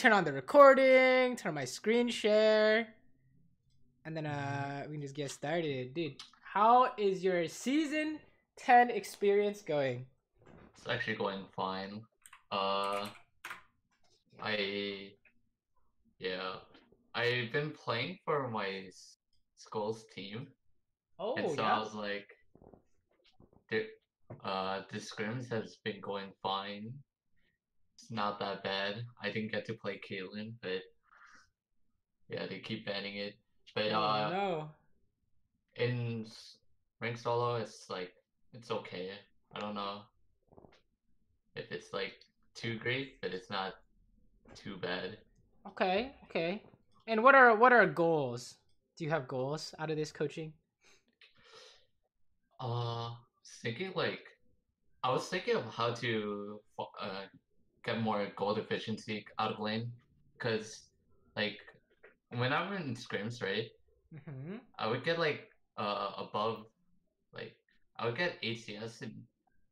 turn on the recording, turn on my screen share, and then we can just get started. Dude, how is your season 10 experience going? It's actually going fine. I've been playing for my school's team, and Oh, so yeah? I was like, the scrims has been going fine. It's not that bad. I didn't get to play Caitlyn, but yeah, they keep banning it. But Oh, no. in rank solo, it's like it's okay. I don't know if it's like too great, but it's not too bad. Okay, okay. And what are goals? Do you have goals out of this coaching? Uh, thinking like I was thinking of how to get more gold efficiency out of lane, because like when I'm in scrims, right, Mm-hmm. I would get like above, like I would get ACS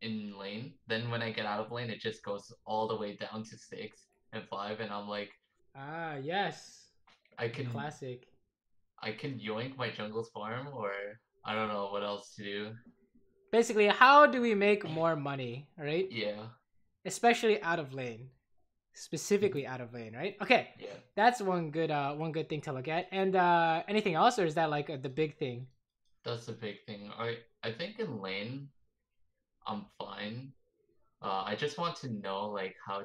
in lane. Then when I get out of lane, it just goes all the way down to 6 and 5, and I'm like, Ah, yes. I The can classic. I can yoink my jungle's farm, or I don't know what else to do. Basically, how do we make more money, right? Yeah, Especially out of lane. Specifically out of lane, right? Okay. yeah. That's one good thing to look at. And anything else, or is that like the big thing? That's the big thing. I think in lane I'm fine. I just want to know like how.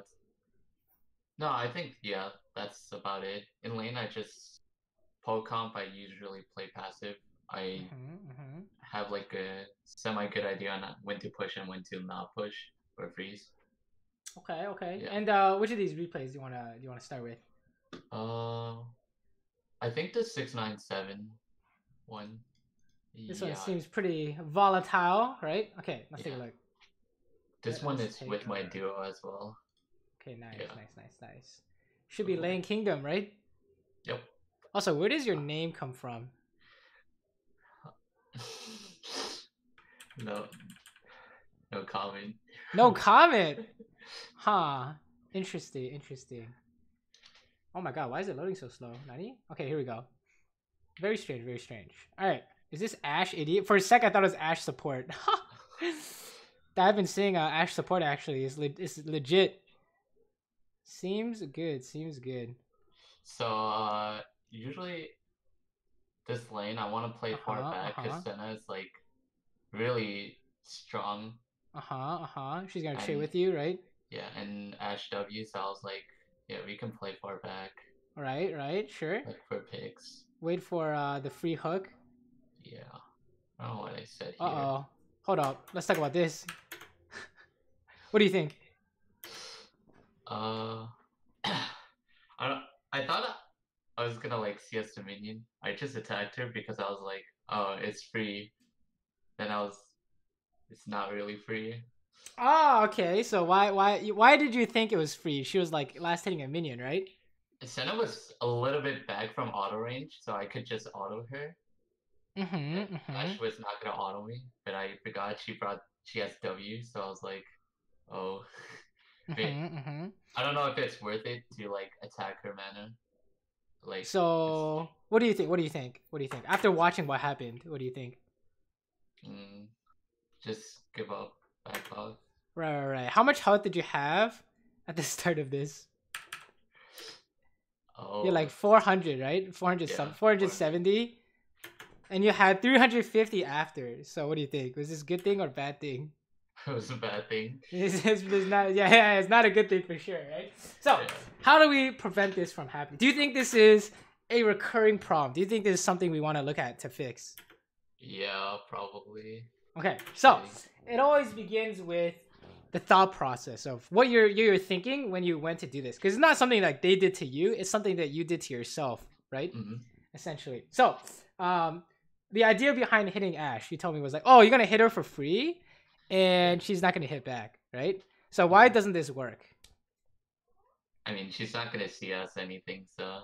No, I think yeah, that's about it. In lane, I just poke comp. I usually play passive. I Mm-hmm, mm-hmm. have like a semi good idea on when to push and when to not push or freeze. Okay, okay. Yeah. And which of these replays do you wanna start with? Uh, I think the 697 one. This one Yeah, seems pretty volatile, right? Okay, let's take a yeah. look. This Let one us is take with a my look. duo as well. Okay, nice, Yeah. nice, nice, nice. Should be Oh. Lane Kingdom, right? Yep. Also, where does your name come from? No, no comment. No comment. Huh. Interesting, interesting. Oh my god, why is it loading so slow? Nani? Okay, here we go. Very strange, very strange. Alright. Is this Ash idiot? For a sec I thought it was Ash support. I've been seeing Ash support actually. It's legit. Seems good, seems good. So usually this lane I want to play far back because Senna is like really strong, She's gonna trade and with you, right? yeah, and Ash W. So I was like, yeah, we can play far back, Right, right, sure. like for picks. Wait for the free hook. Yeah, I don't know what I said here. Uh-oh. Hold up. Let's talk about this. What do you think? I don't. I thought I was gonna like CS the minion. I just attacked her because I was like, oh, it's free. Then it's not really free. Oh, okay. So why did you think it was free? She was like last hitting a minion, right? Senna was a little bit back from auto range, so I could just auto her. And Ash was not gonna auto me, but I forgot she has W, so I was like, oh. I don't know if it's worth it to like attack her mana. Like, so what do you think? What do you think? What do you think? After watching what happened, what do you think? Just give up, back off. Right. How much health did you have at the start of this? Oh, You're like 400, right? 400 yeah, 470, and you had 350 after. So what do you think? Was this a good thing or bad thing? it was a bad thing. It's not, yeah, it's not a good thing for sure, right? So, Yeah. how do we prevent this from happening? Do you think this is a recurring problem? Do you think this is something we want to look at to fix? Yeah, probably. Okay, so it always begins with the thought process of what you're thinking when you went to do this, because it's not something like they did to you; it's something that you did to yourself, right? Mm-hmm. Essentially. So, the idea behind hitting Ash, you told me, was like, oh, you're gonna hit her for free, and she's not gonna hit back, right? So why doesn't this work? I mean, she's not gonna see us anything, so.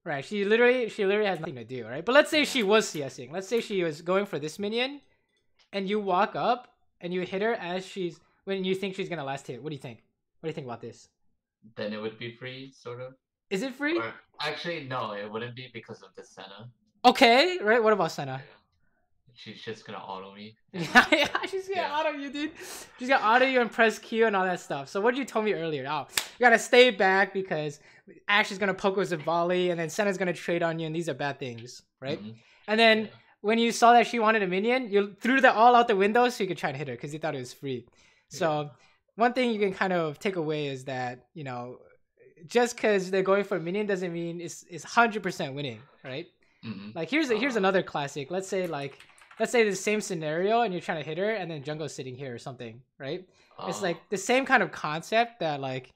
Right, she literally has nothing to do, right? But let's say she was CSing. Let's say she was going for this minion, and you walk up and you hit her as when you think she's gonna last hit. What do you think? What do you think about this? then it would be free, sort of. Is it free? Or actually, no, it wouldn't be because of the Senna. Okay, right. What about Senna? She's just gonna auto me. Yeah, she's gonna auto you, dude. She's gonna auto you and press Q and all that stuff. So what did you tell me earlier? Oh, you gotta stay back because Ash is gonna poke with a volley, and then Senna's gonna trade on you, and these are bad things, right? And then when you saw that she wanted a minion, you threw that all out the window so you could try and hit her because you thought it was free. So one thing you can kind of take away is that, you know, just because they're going for a minion doesn't mean it's 100% winning, right? Like here's another classic. Let's say the same scenario and you're trying to hit her and then jungle's sitting here or something, right? It's like the same kind of concept that like,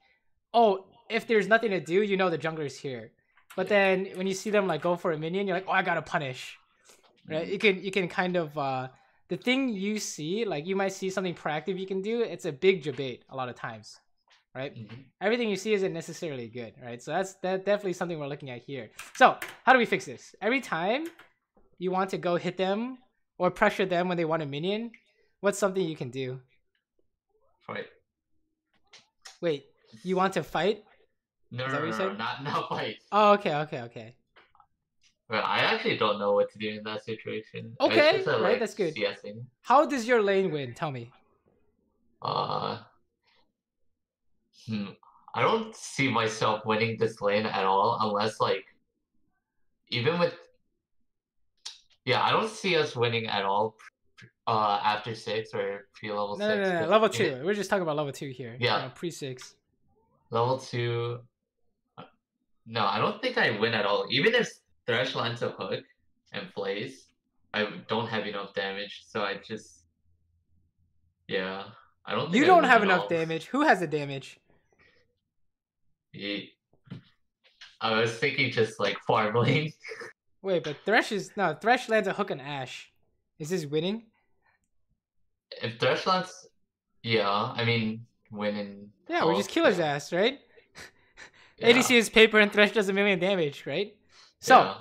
oh, if there's nothing to do, you know the jungler's here. But then when you see them like go for a minion, you're like, oh, I gotta punish, right? You can kind of the thing you see, like you might see something proactive you can do. It's a big debate a lot of times, right? Everything you see isn't necessarily good, right? So that's definitely something we're looking at here. So how do we fix this? Every time you want to go hit them or pressure them when they want a minion, what's something you can do? Fight. Wait, you want to fight? No, not fight. Oh, okay. Well, I actually don't know what to do in that situation. Okay, right, that's good. CSing. How does your lane win? Tell me. I don't see myself winning this lane at all unless like, even with, I don't see us winning at all after 6 or pre-level 6. No, level 2. We're just talking about level 2 here. Yeah. Pre-6. Level 2. No, I don't think I win at all. Even if Thresh lands a hook and plays, I don't have enough damage, so I just... Yeah. I don't think you don't have enough damage. Who has the damage? I was thinking just like farm lane. Wait, but Thresh lands a hook and Ash. Is this winning? If Thresh lands, I mean, winning. Yeah, we just kill his ass, right? ADC is paper and Thresh does 1 million damage, right? So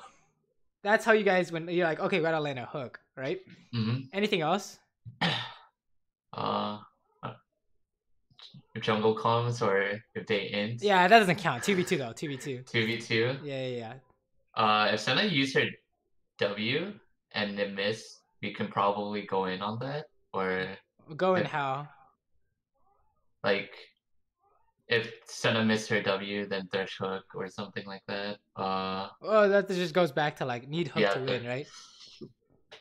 that's how you guys win. You're like, okay, we gotta land a hook, right? Anything else? If jungle comes or if they int. Yeah, that doesn't count. 2v2 though. 2v2. 2v2. Yeah. If Senna used her W and it missed, we can probably go in on that. Or go in how? Like, if Senna missed her W, then Thresh hook or something like that. Oh, that just goes back to like need hook to win, right?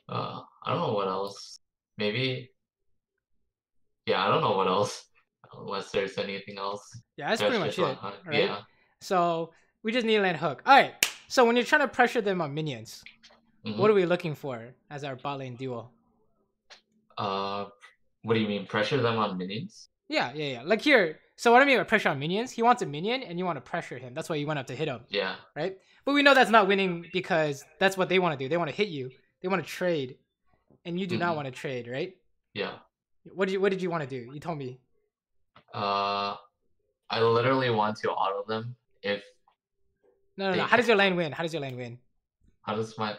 I don't know what else. Maybe. I don't know what else. Unless there's anything else. Yeah, that's pretty much it. Right? Yeah. So we just need to land hook. All right. So when you're trying to pressure them on minions, what are we looking for as our bot lane duo? What do you mean? Pressure them on minions? Yeah. Like here. So what I mean by pressure on minions, he wants a minion and you want to pressure him. That's why you went up to hit him. Yeah. Right? But we know that's not winning because that's what they want to do. They want to hit you. They want to trade. And you do not want to trade, right? Yeah. What did you want to do? You told me. I literally want to auto them if... No. How does your lane win? How does my...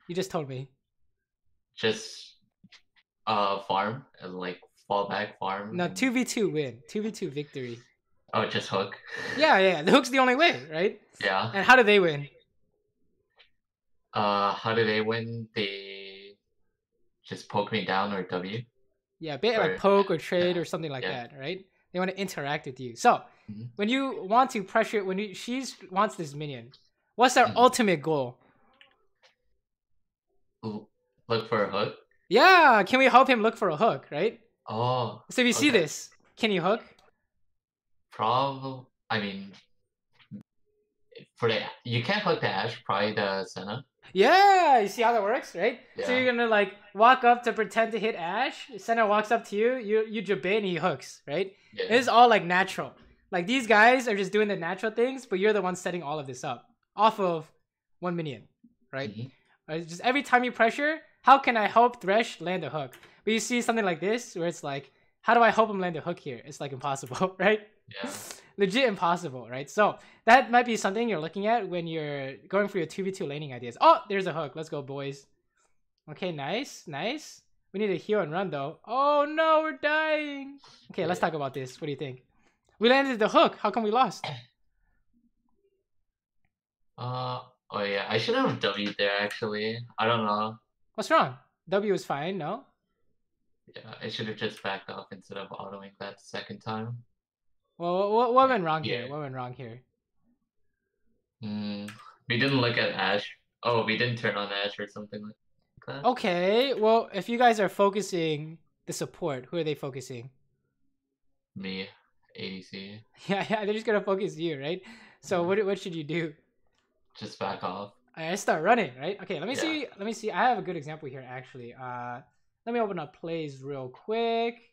You just told me. Just farm and like fall back farm. No, 2v2 win. 2v2 victory. Oh, just hook? Yeah. The hook's the only way, right? Yeah. And how do they win? How do they win? They just poke me down or W? Yeah, like poke or trade or something like that, right? They want to interact with you. So when you want to pressure, she wants this minion, what's our ultimate goal? Look for a hook? Yeah, can we help him look for a hook, right? Oh. So if you see this, can you hook? Probably. I mean, you can't hook the Ash, probably the Senna. Yeah, you see how that works, right? Yeah. So you're gonna like walk up to pretend to hit Ash. Senna walks up to you, you jabait and he hooks, right? Yeah. It's all like natural. Like these guys are just doing the natural things, but you're the one setting all of this up off of 1 minion, right? Right? Just every time you pressure, how can I help Thresh land a hook? But you see something like this where it's like, how do I help him land a hook here? It's like impossible, right? Yeah. Legit impossible, right? So that might be something you're looking at when you're going for your 2v2 laning ideas. Oh, there's a hook. Let's go, boys. Okay, nice. We need to heal and run, though. Oh, no, we're dying. Okay, let's talk about this. What do you think? We landed the hook. How come we lost? Oh yeah, I should have W'd there actually. I don't know. What's wrong? W is fine, no? Yeah, I should have just backed off instead of autoing that second time. Well, what went wrong here? What went wrong here? We didn't look at Ash. Oh, we didn't turn on Ash or something like that. Okay, well, if you guys are focusing the support, who are they focusing? Me, ADC. Yeah, they're just gonna focus you, right? So what should you do? Just back off. I start running, right? Okay, let me see. Let me see. I have a good example here, actually. Let me open up plays real quick,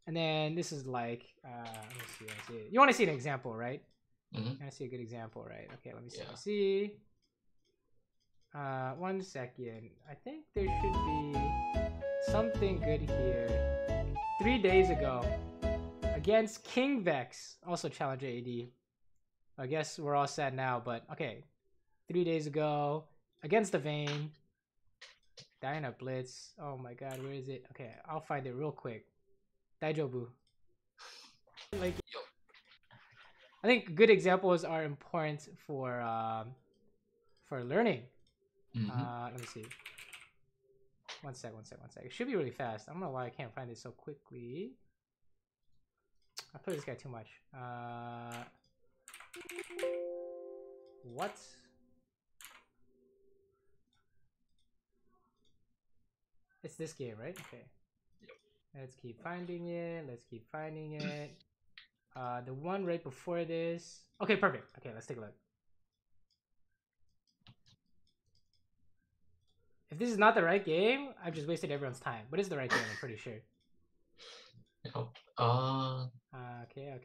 and then this is like, let me see. Let me see. You want to see an example, right? Mm-hmm. You want to see a good example, right? Okay, let me see. Let me see. 1 second. I think there should be something good here. 3 days ago, against King Vex, also Challenger AD. I guess we're all sad now, but okay. 3 days ago, against the Vayne. Dyna Blitz. Oh my god, where is it? Okay, I'll find it real quick. Daijobu. Like, I think good examples are important for learning. Let me see. One sec. It should be really fast. I don't know why I can't find it so quickly. I played this guy too much. What? It's this game, right? Okay. Yep. Let's keep finding it. The one right before this. Okay, perfect. Okay, let's take a look. If this is not the right game, I've just wasted everyone's time. But it's the right game, I'm pretty sure. Yep. Okay,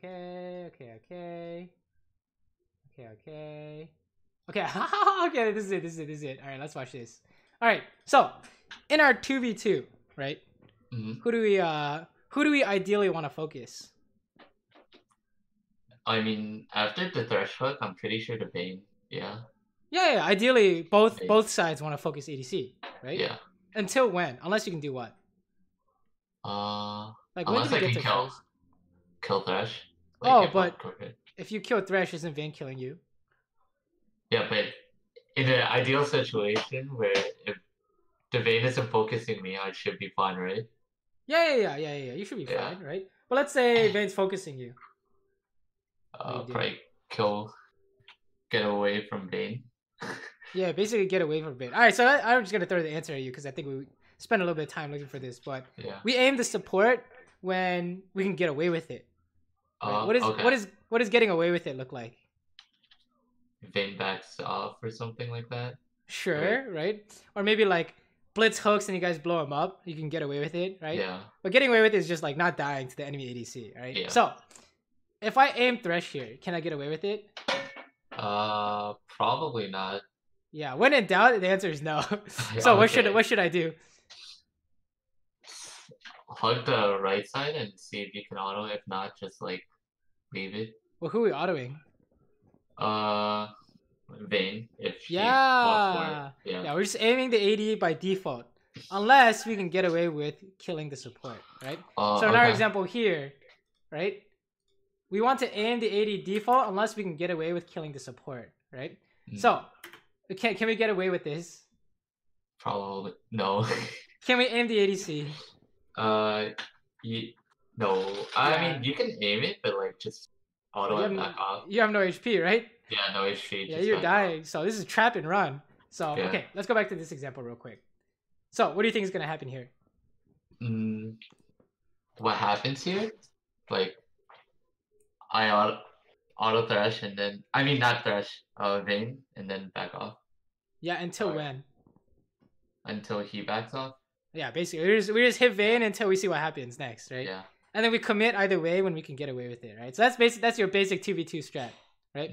this is it. All right, let's watch this. All right, so in our 2v2, right? Who do we ideally want to focus? I mean, after the Thresh hook, I'm pretty sure the Vayne. Yeah. Yeah. Ideally, both sides want to focus ADC, right? Yeah. Until when? Unless you can do what? Like when unless do we I get can to kill Thresh. Like, but if you kill Thresh, isn't Vayne killing you? Yeah, but in an ideal situation where if the Vayne isn't focusing me, I should be fine, right? Yeah. You should be fine, right? But let's say Vayne's focusing you. Probably get away from Vayne. Yeah, basically get away from Vayne. All right, so I'm just gonna throw the answer at you because I think we spent a little bit of time looking for this, but we aim the support when we can get away with it. Right? What does getting away with it look like? Vayne backs off or something like that. Sure, right? Or maybe like blitz hooks and you guys blow him up. You can get away with it, right? Yeah. But getting away with it is just like not dying to the enemy ADC, right? Yeah. So if I aim Thresh here, can I get away with it? Probably not. Yeah, when in doubt, the answer is no. So what should I do? Hug the right side and see if you can auto. If not, just like leave it. Well, who are we autoing? Vayne. If she walks for it. Yeah, we're just aiming the AD by default, unless we can get away with killing the support, right? So in our example here, right? We want to aim the AD default unless we can get away with killing the support, right? So, can we get away with this? Probably no. Can we aim the ADC? No. I mean, you can aim it, but like just auto and back off. You have no HP, right? Yeah, no HP. Yeah, you're dying. So this is trap and run. So okay, let's go back to this example real quick. So what do you think is gonna happen here? What happens here? Like, I auto thresh and then not thresh, Vayne and then back off. Yeah, until when? Until he backs off. Yeah, basically we just hit Vayne until we see what happens next, right? Yeah. And then we commit either way when we can get away with it, right? So that's your basic 2v2 strat, right?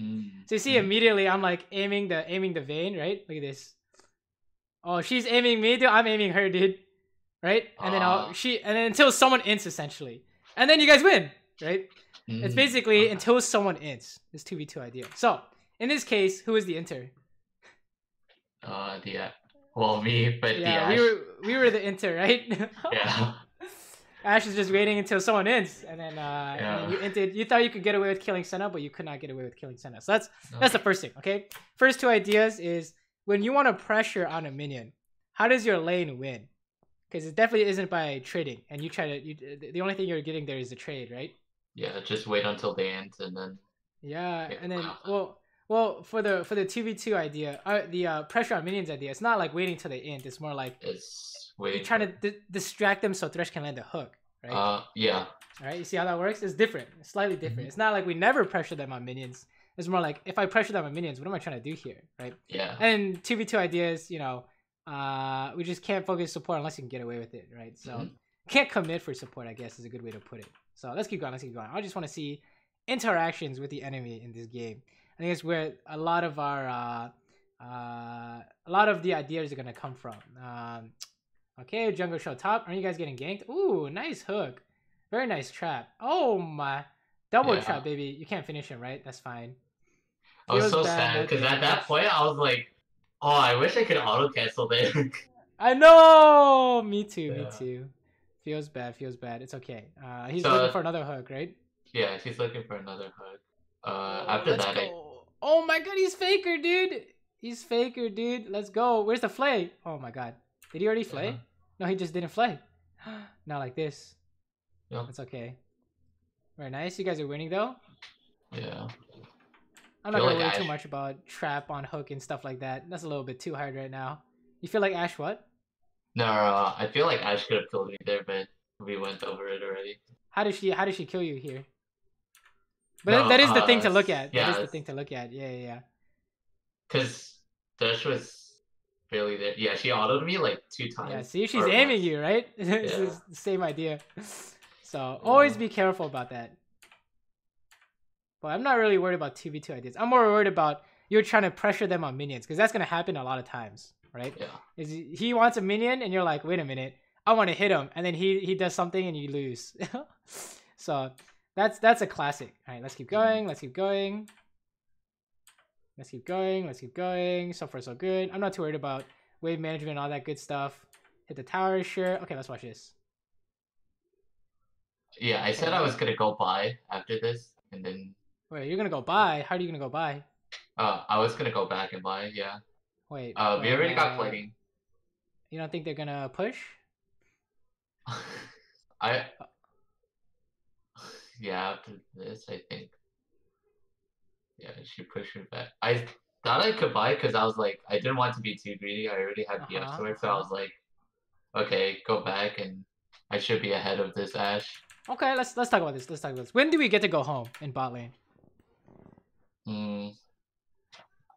So you see immediately I'm like aiming the Vayne, right? Look at this. Oh, she's aiming me, dude. I'm aiming her, dude. Right? And then until someone ints essentially. And then you guys win, right? It's basically until someone ints. This 2v2 idea. So in this case, who is the inter? Well, me, but yeah, we were the inter, right? Yeah. Ash is just waiting until someone ends, and then you ended. You thought you could get away with killing Senna, but you could not get away with killing Senna. So that's the first thing. Okay, first two ideas is when you want to pressure on a minion, how does your lane win? Because it definitely isn't by trading, and you try to. The only thing you're getting there is the trade, right? Yeah, just wait until they end, and then. Yeah, and then well for the 2v2 idea, the pressure on minions idea, it's not like waiting till they end. It's more like you're trying to distract them so Thresh can land a hook, right? Yeah. All right, you see how that works? It's different. It's slightly different. It's not like we never pressure them on minions. It's more like if I pressure them on minions, what am I trying to do here, right? Yeah. And 2v2 ideas, you know, we just can't focus support unless you can get away with it, right? So can't commit for support, I guess, is a good way to put it. So let's keep going. Let's keep going. I just want to see interactions with the enemy in this game. I think it's where a lot of our the ideas are gonna come from. Okay, jungle show top. Are you guys getting ganked? Ooh, nice hook. Very nice trap. Oh my, double trap, baby. You can't finish him, right? That's fine. I was so sad because at that point I was like, oh, I wish I could auto cancel there. I know. Me too. Me too. Feels bad. Feels bad. It's okay. He's looking for another hook, right? Yeah, she's looking for another hook. After that, oh my god, he's faker, dude. He's faker, dude. Let's go. Where's the flay? Oh my god. Did he already flay? No, he just didn't flay. Not like this. Yeah. It's okay. Very nice. You guys are winning though. Yeah. I'm not gonna worry too much about trap on hook and stuff like that. That's a little bit too hard right now. You feel like Ash what? No, I feel like Ash could have killed me there, but we went over it already. How did she kill you here? But that is the thing to look at. That is the thing to look at. Yeah. Because Dash was barely there. Yeah, she autoed me like 2 times. Yeah, see, she's aiming you, right? It's the same idea. So always be careful about that. But I'm not really worried about 2v2 ideas. I'm more worried about you're trying to pressure them on minions, because that's going to happen a lot of times, right? Yeah. Is he wants a minion and you're like, wait a minute, I want to hit him, and then he does something and you lose. So that's a classic. All right, let's keep going. Let's keep going. Let's keep going. Let's keep going. So far, so good. I'm not too worried about wave management and all that good stuff. Hit the tower, sure. Okay, let's watch this. Yeah, I said I was gonna go buy after this, and then. Wait, you're gonna go buy? How are you gonna go buy? I was gonna go back and buy. Yeah. Wait. We already got plating. You don't think they're gonna push? Yeah, after this, I think. Yeah, she pushed me back. I thought I could buy because I was like, I didn't want to be too greedy. I already had BF sword, so I was like, okay, go back, and I should be ahead of this Ash. Okay, let's talk about this. Let's talk about this. When do we get to go home in bot lane?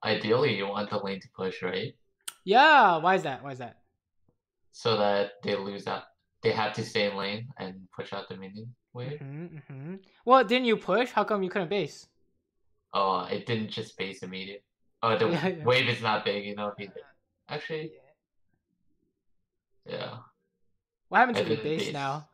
Ideally, you want the lane to push, right? Yeah. Why is that? Why is that? So that they lose out. They have to stay in lane and push out the minion wave. Well, didn't you push? How come you couldn't base? Oh, it didn't just base immediate. Oh, the wave is not big enough either. Actually, yeah. What happens if you base now?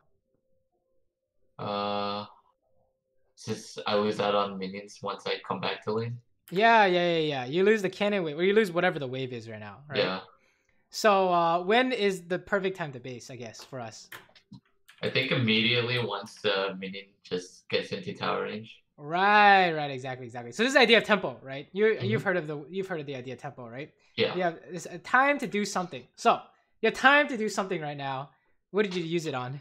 Since I lose out on minions once I come back to lane. Yeah. You lose the cannon wave, or you lose whatever the wave is right now, right? Yeah. So when is the perfect time to base, I guess, for us? I think immediately once the minion just gets into tower range. Right, exactly. So this is the idea of tempo, right? You've heard of the idea of tempo, right? Yeah. You have this time to do something. So you have time to do something right now. What did you use it on?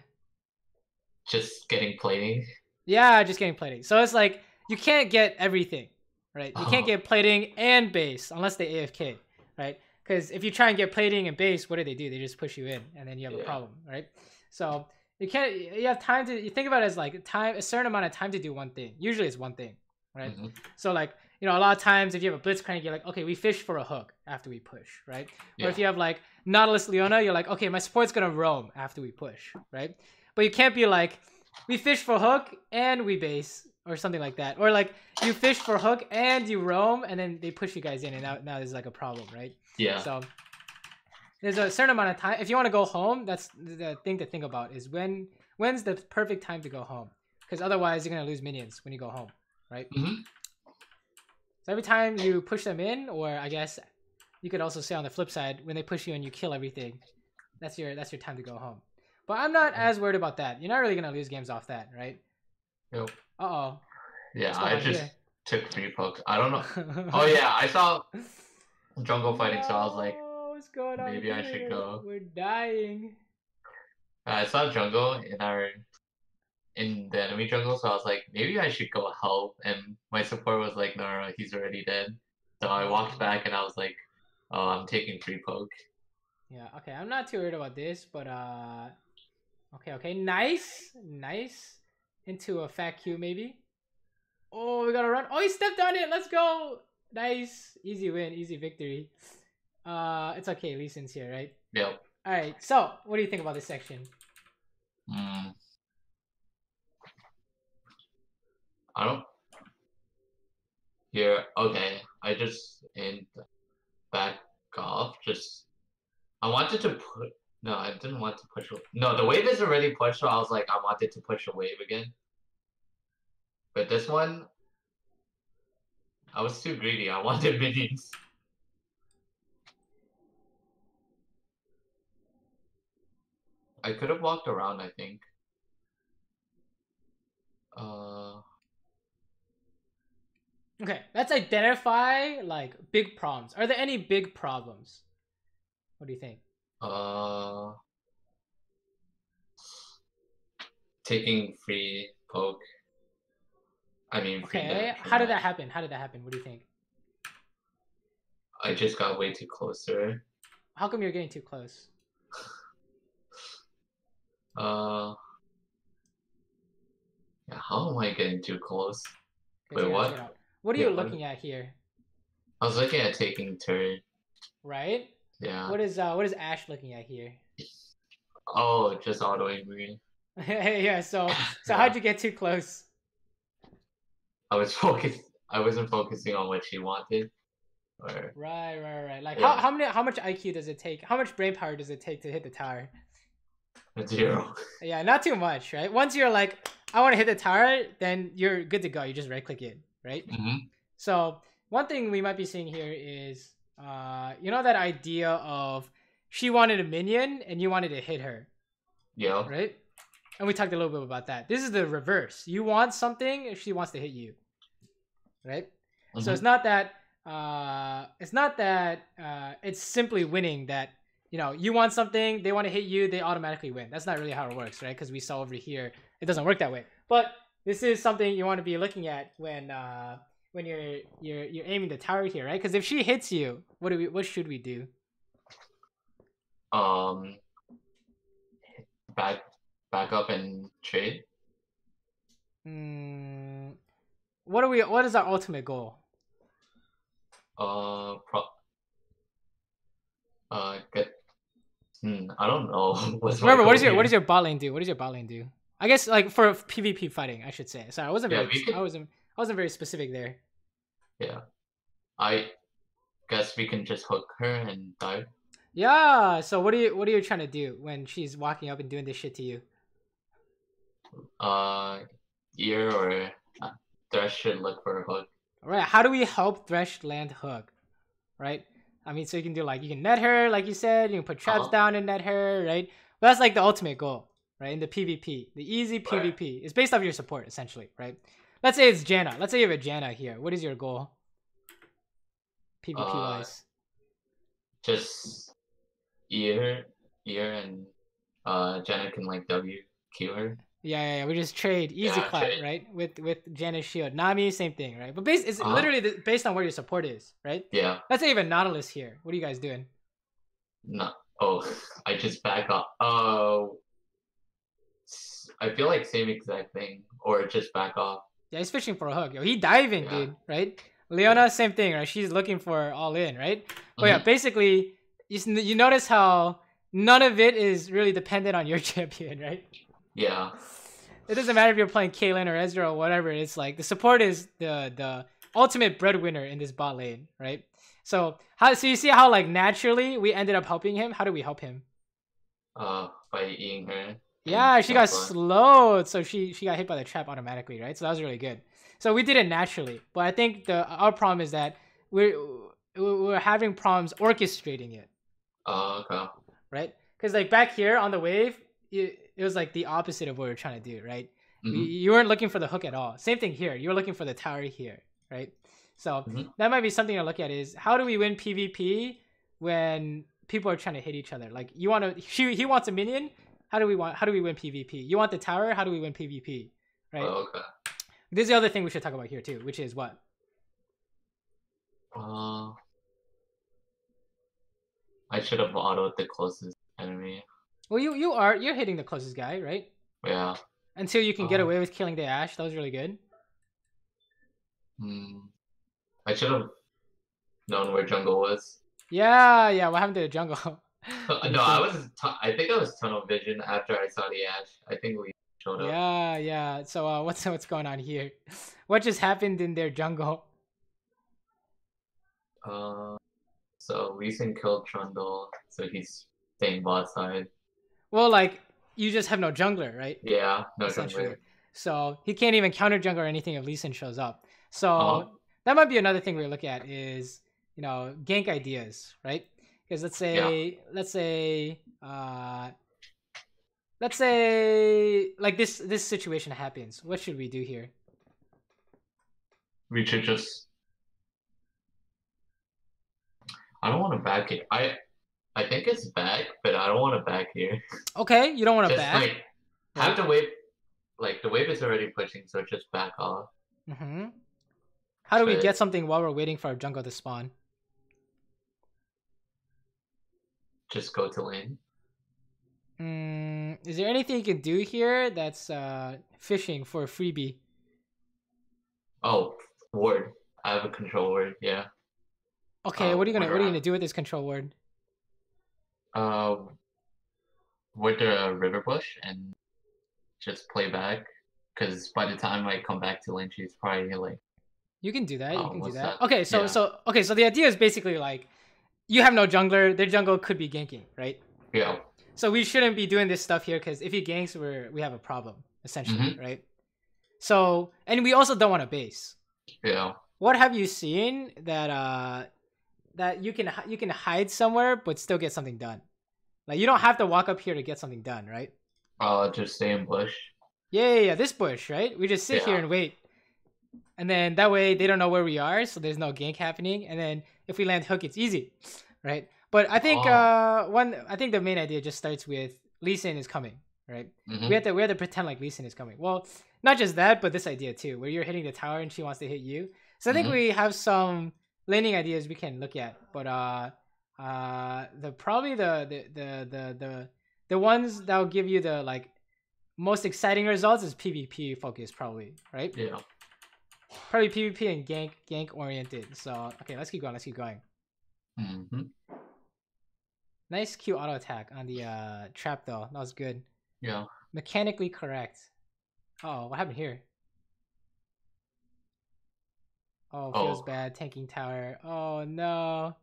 Just getting plating. Yeah, just getting plating. So it's like you can't get everything, right? You can't get plating and base unless they AFK, right? Because if you try and get plating and base, what do? They just push you in, and then you have a problem, right? So you can't. You have time to. You think about it as like a certain amount of time to do one thing. Usually it's one thing, right? So like a lot of times if you have a blitzcrank, you're like, okay, we fish for a hook after we push, right? Or if you have like Nautilus Leona, you're like, okay, my support's gonna roam after we push, right? But you can't be like, we fish for hook and we base or something like that, or like you fish for hook and you roam and then they push you guys in, and now there's like a problem, right? Yeah. So there's a certain amount of time. If you want to go home, that's the thing to think about, is when's the perfect time to go home, because otherwise you're gonna lose minions when you go home, right? So every time you push them in, or I guess you could also say on the flip side, when they push you and you kill everything, that's your time to go home. But I'm not as worried about that. You're not really gonna lose games off that, right? Nope. Uh-oh. Yeah, I just took 3 pokes. I don't know. Oh yeah, I saw jungle fighting, so I was like, what's going on maybe here? I should go. We're dying. I saw jungle in the enemy jungle, so I was like, maybe I should go help. And my support was like, no, he's already dead. So I walked back and I was like, oh, I'm taking 3 poke. Yeah, okay, I'm not too worried about this, but okay, nice. Into a fat Q maybe. Oh, we gotta run. Oh, he stepped on it. Let's go. Nice. Easy win, easy victory. It's okay, Lee Sin's here, right? Yep. Alright, so what do you think about this section? I don't. Here, okay. I just back off. I wanted to put. No, I didn't want to push. No, the wave is already pushed, so I was like, I wanted to push a wave again. But this one, I was too greedy. I wanted minions. I could have walked around, I think. Okay, let's identify like big problems. Are there any big problems? What do you think? Taking free poke. I mean, okay. How did that happen? What do you think? I just got way too close to her. How come you're getting too close? Yeah, how am I getting too close? Wait, what? What are you looking at here? I was looking at taking turn. Right? Yeah. What is Ash looking at here? Oh, just autoing me. Yeah, so how'd you get too close? I wasn't focusing on what she wanted. Or... Right. Like how much IQ does it take? How much brain power does it take to hit the tower? 0. Yeah, not too much, right? Once you're like, I want to hit the tower, then you're good to go. You just right click it, right? So one thing we might be seeing here is, you know that idea of she wanted a minion and you wanted to hit her. Yeah. Right? And we talked a little bit about that. This is the reverse. You want something if she wants to hit you. Right? So it's not that it's simply winning that, you know, you want something, they want to hit you, they automatically win. That's not really how it works, right? Because we saw over here, it doesn't work that way. But this is something you want to be looking at when you're aiming the tower here, right? Because if she hits you, what should we do? Back up and trade. What is our ultimate goal? I don't know. Remember, what does your bot lane do? What does your bot lane do? I guess like for PvP fighting, I should say. Sorry, I wasn't very specific there. Yeah, I guess we can just hook her and dive. Yeah. So what are you trying to do when she's walking up and doing this shit to you? Ear or Thresh should look for a hook. Right. How do we help Thresh land hook? Right. I mean, so you can do like, you can net her, like you said, you can put traps down and net her, right? But that's like the ultimate goal, right? In the PvP, the easy PvP. It's based off your support, essentially, right? Let's say it's Janna. Let's say you have a Janna here. What is your goal? PvP-wise. Just ear and Janna can like WQ her. Yeah, we just trade easy clap, right? With Janna's shield. Nami, same thing, right? But it's literally based on where your support is, right? Yeah. Let's say you have a Nautilus here. What are you guys doing? No. Oh, I just back up. Oh, I feel like same exact thing, or just back off. Yeah, he's fishing for a hook. Yo, he diving, dude, right? Leona, same thing, right? She's looking for all in, right? But yeah, basically, you notice how none of it is really dependent on your champion, right? Yeah. It doesn't matter if you're playing Caitlyn or Ezreal or whatever. It's like the support is the ultimate breadwinner in this bot lane, right? So you see how like naturally we ended up helping him? How do we help him? By eating her. Yeah, she got slowed, so she got hit by the trap automatically, right? So that was really good. So we did it naturally, but I think our problem is that we're having problems orchestrating it. Oh, okay. Right? Because like back here on the wave, it was like the opposite of what we are trying to do, right? Mm-hmm. You weren't looking for the hook at all. Same thing here. You were looking for the tower here, right? So that might be something to look at is how do we win PvP when people are trying to hit each other? Like you want to, he wants a minion. How do we win PvP? You want the tower. How do we win PvP? Right. Oh, okay. This is the other thing we should talk about here too, which is what? I should have autoed the closest enemy. Well, you're hitting the closest guy, right? Yeah. Until you can get away with killing the Ashe. That was really good. I should have known where jungle was. Yeah. What happened to the jungle? No, I think I was tunnel vision after I saw the Ashe. I think we showed up. Yeah. So what's going on here? What just happened in their jungle? So Lee Sin killed Trundle, so he's staying bot side. Well, like you just have no jungler, right? Yeah, no jungler. So he can't even counter jungle or anything if Lee Sin shows up. So that might be another thing we look at is, you know, gank ideas, right? Because let's say like this situation happens. What should we do here? We should just. I don't want to back it. I think it's back, but I don't want to back here. Okay, you don't want to back. Like, have the wave. Like the wave is already pushing, so just back off. How do we get something while we're waiting for our jungle to spawn? Just go to lane. Is there anything you can do here that's fishing for a freebie? Oh, ward. I have a control word. Yeah. Okay, what are you gonna do with this control word? With the river bush and just play back, because by the time I come back to lane, she's probably like. You can do that. Okay, so the idea is basically like, you have no jungler. Their jungle could be ganking, right? Yeah. So we shouldn't be doing this stuff here because if he ganks, we have a problem essentially, right? So and we also don't want to base. Yeah. What have you seen that that you can hide somewhere but still get something done? Like you don't have to walk up here to get something done, right? Just stay in bush. Yeah. This bush, right? We just sit here and wait, and then that way they don't know where we are, so there's no gank happening. And then if we land hook, it's easy, right? But I think I think the main idea just starts with Lee Sin is coming, right? We have to pretend like Lee Sin is coming. Well, not just that, but this idea too, where you're hitting the tower and she wants to hit you. So I think we have some laning ideas we can look at, but the ones that will give you the like most exciting results is PvP focused, probably, right? Yeah. Probably PvP and gank oriented. So okay, let's keep going. Nice Q auto attack on the trap though. That was good. Yeah. Mechanically correct. Oh, what happened here? Oh, feels bad. Tanking tower. Oh no.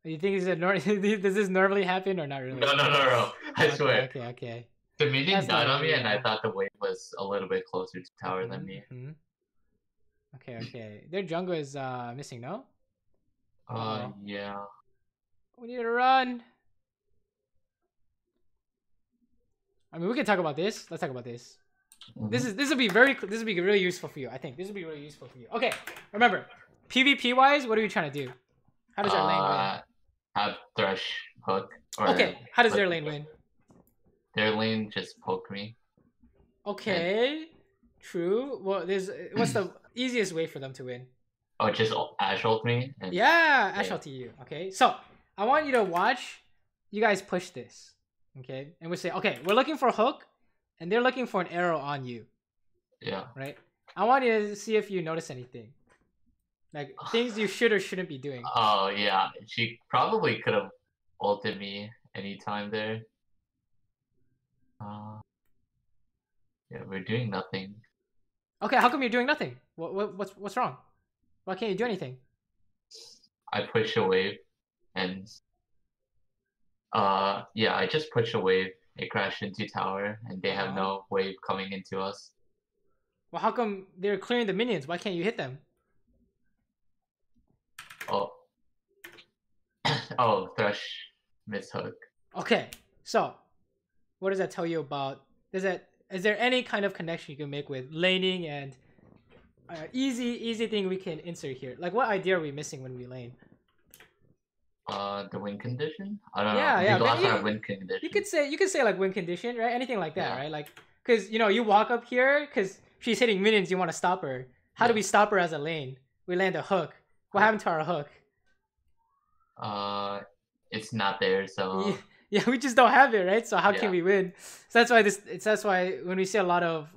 You think does this normally happen or not really? No. I swear. Okay. The minion died on me, and I thought the wave was a little bit closer to tower than me. Okay. Their jungle is missing, no? Yeah. We need to run. I mean, we can talk about this. Let's talk about this. This will be really useful for you. I think this will be really useful for you. Okay, remember, PvP wise, what are we trying to do? How does our lane win? Have Thresh hook. Okay, how does their lane win? Their lane just poked me. Okay, true. Well, what's the easiest way for them to win? Oh, just Ashe ult me? Yeah, Ashe ult to you. Okay, so I want you to watch you guys push this. Okay, and we say, okay, we're looking for a hook, and they're looking for an arrow on you. Yeah. Right? I want you to see if you notice anything. Like, things you should or shouldn't be doing. Oh, yeah. She probably could have ulted me anytime there. Yeah, we're doing nothing. Okay, how come you're doing nothing? What's wrong? Why can't you do anything? I push a wave, and yeah, I just push a wave. It crashed into tower, and they have no wave coming into us. Well, how come they're clearing the minions? Why can't you hit them? Oh, Thresh missed hook. Okay, so what does that tell you about? Is there any kind of connection you can make with laning and easy thing we can insert here? Like, what idea are we missing when we lane? The win condition. I don't know. Yeah. We lost our win condition. You could say like win condition, right? Anything like that, Yeah. right? Like, because you walk up here because she's hitting minions, you want to stop her. How do we stop her as a lane? We land a hook. What happened to our hook? It's not there, so yeah, we just don't have it, right? So how can we win? So that's why when we see a lot of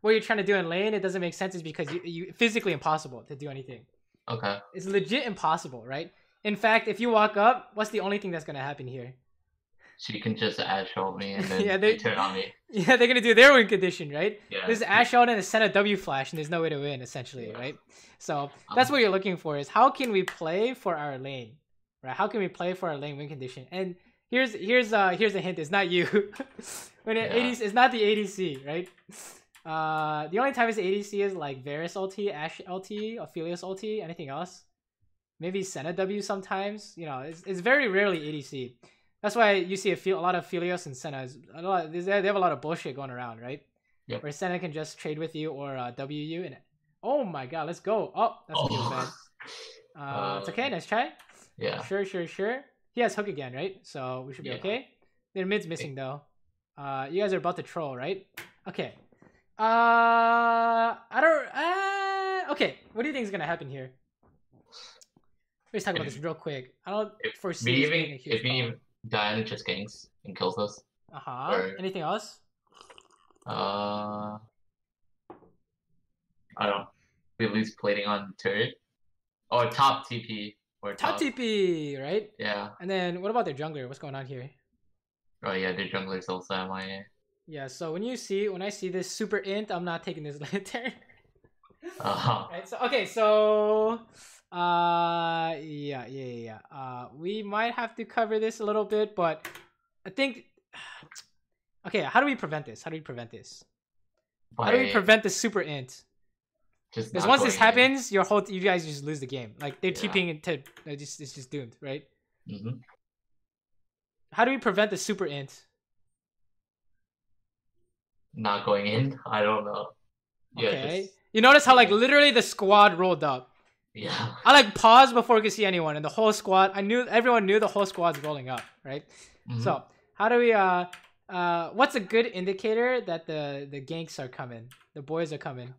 what you're trying to do in lane, it doesn't make sense, is because you physically impossible to do anything. Okay. It's legit impossible, right? In fact, if you walk up, what's the only thing that's gonna happen here? She can just Ash ult me and then they turn on me. Yeah, they're gonna do their win condition, right? Yeah. There's Ash ult and a send a W flash, and there's no way to win, essentially, right? So that's what you're looking for, is how can we play for our lane, right? How can we play for our lane win condition? And here's a hint. It's not you. When ADC, it's not the ADC, right? The only time it's ADC is like Varus ulti, Ash ulti, Aphelios ulti. Anything else? Maybe Senna W sometimes. It's very rarely ADC. That's why you see a lot of Aphelios and Senna. They have a lot of bullshit going around, right? Yep. Where Senna can just trade with you or W you. And oh my god, let's go. Oh, that's bad. It's okay. Nice try. Yeah. Sure. He has hook again, right? So we should be okay. Their mid's missing though. You guys are about to troll, right? Okay. Okay. What do you think is gonna happen here? Let's talk about this real quick. I don't foresee if Diana just ganks and kills us. Anything else? I don't know. We lose plating on turret. Or top TP. Or top TP, right? Yeah. And then what about their jungler? What's going on here? Oh yeah, their jungler's also MIA. Yeah, so when I see this super int, I'm not taking this lantern. Right, so we might have to cover this a little bit, but I think okay, how do we prevent this? How do we prevent the super int? Because once this happens, you guys just lose the game. Like they're TPing into it's just doomed, right? How do we prevent the super int? Not going in? I don't know. Okay. You notice how like literally the squad rolled up. Yeah. I like paused before we could see anyone, and the whole squad. Everyone knew the whole squad's rolling up, right? So how do we? What's a good indicator that the ganks are coming? The boys are coming.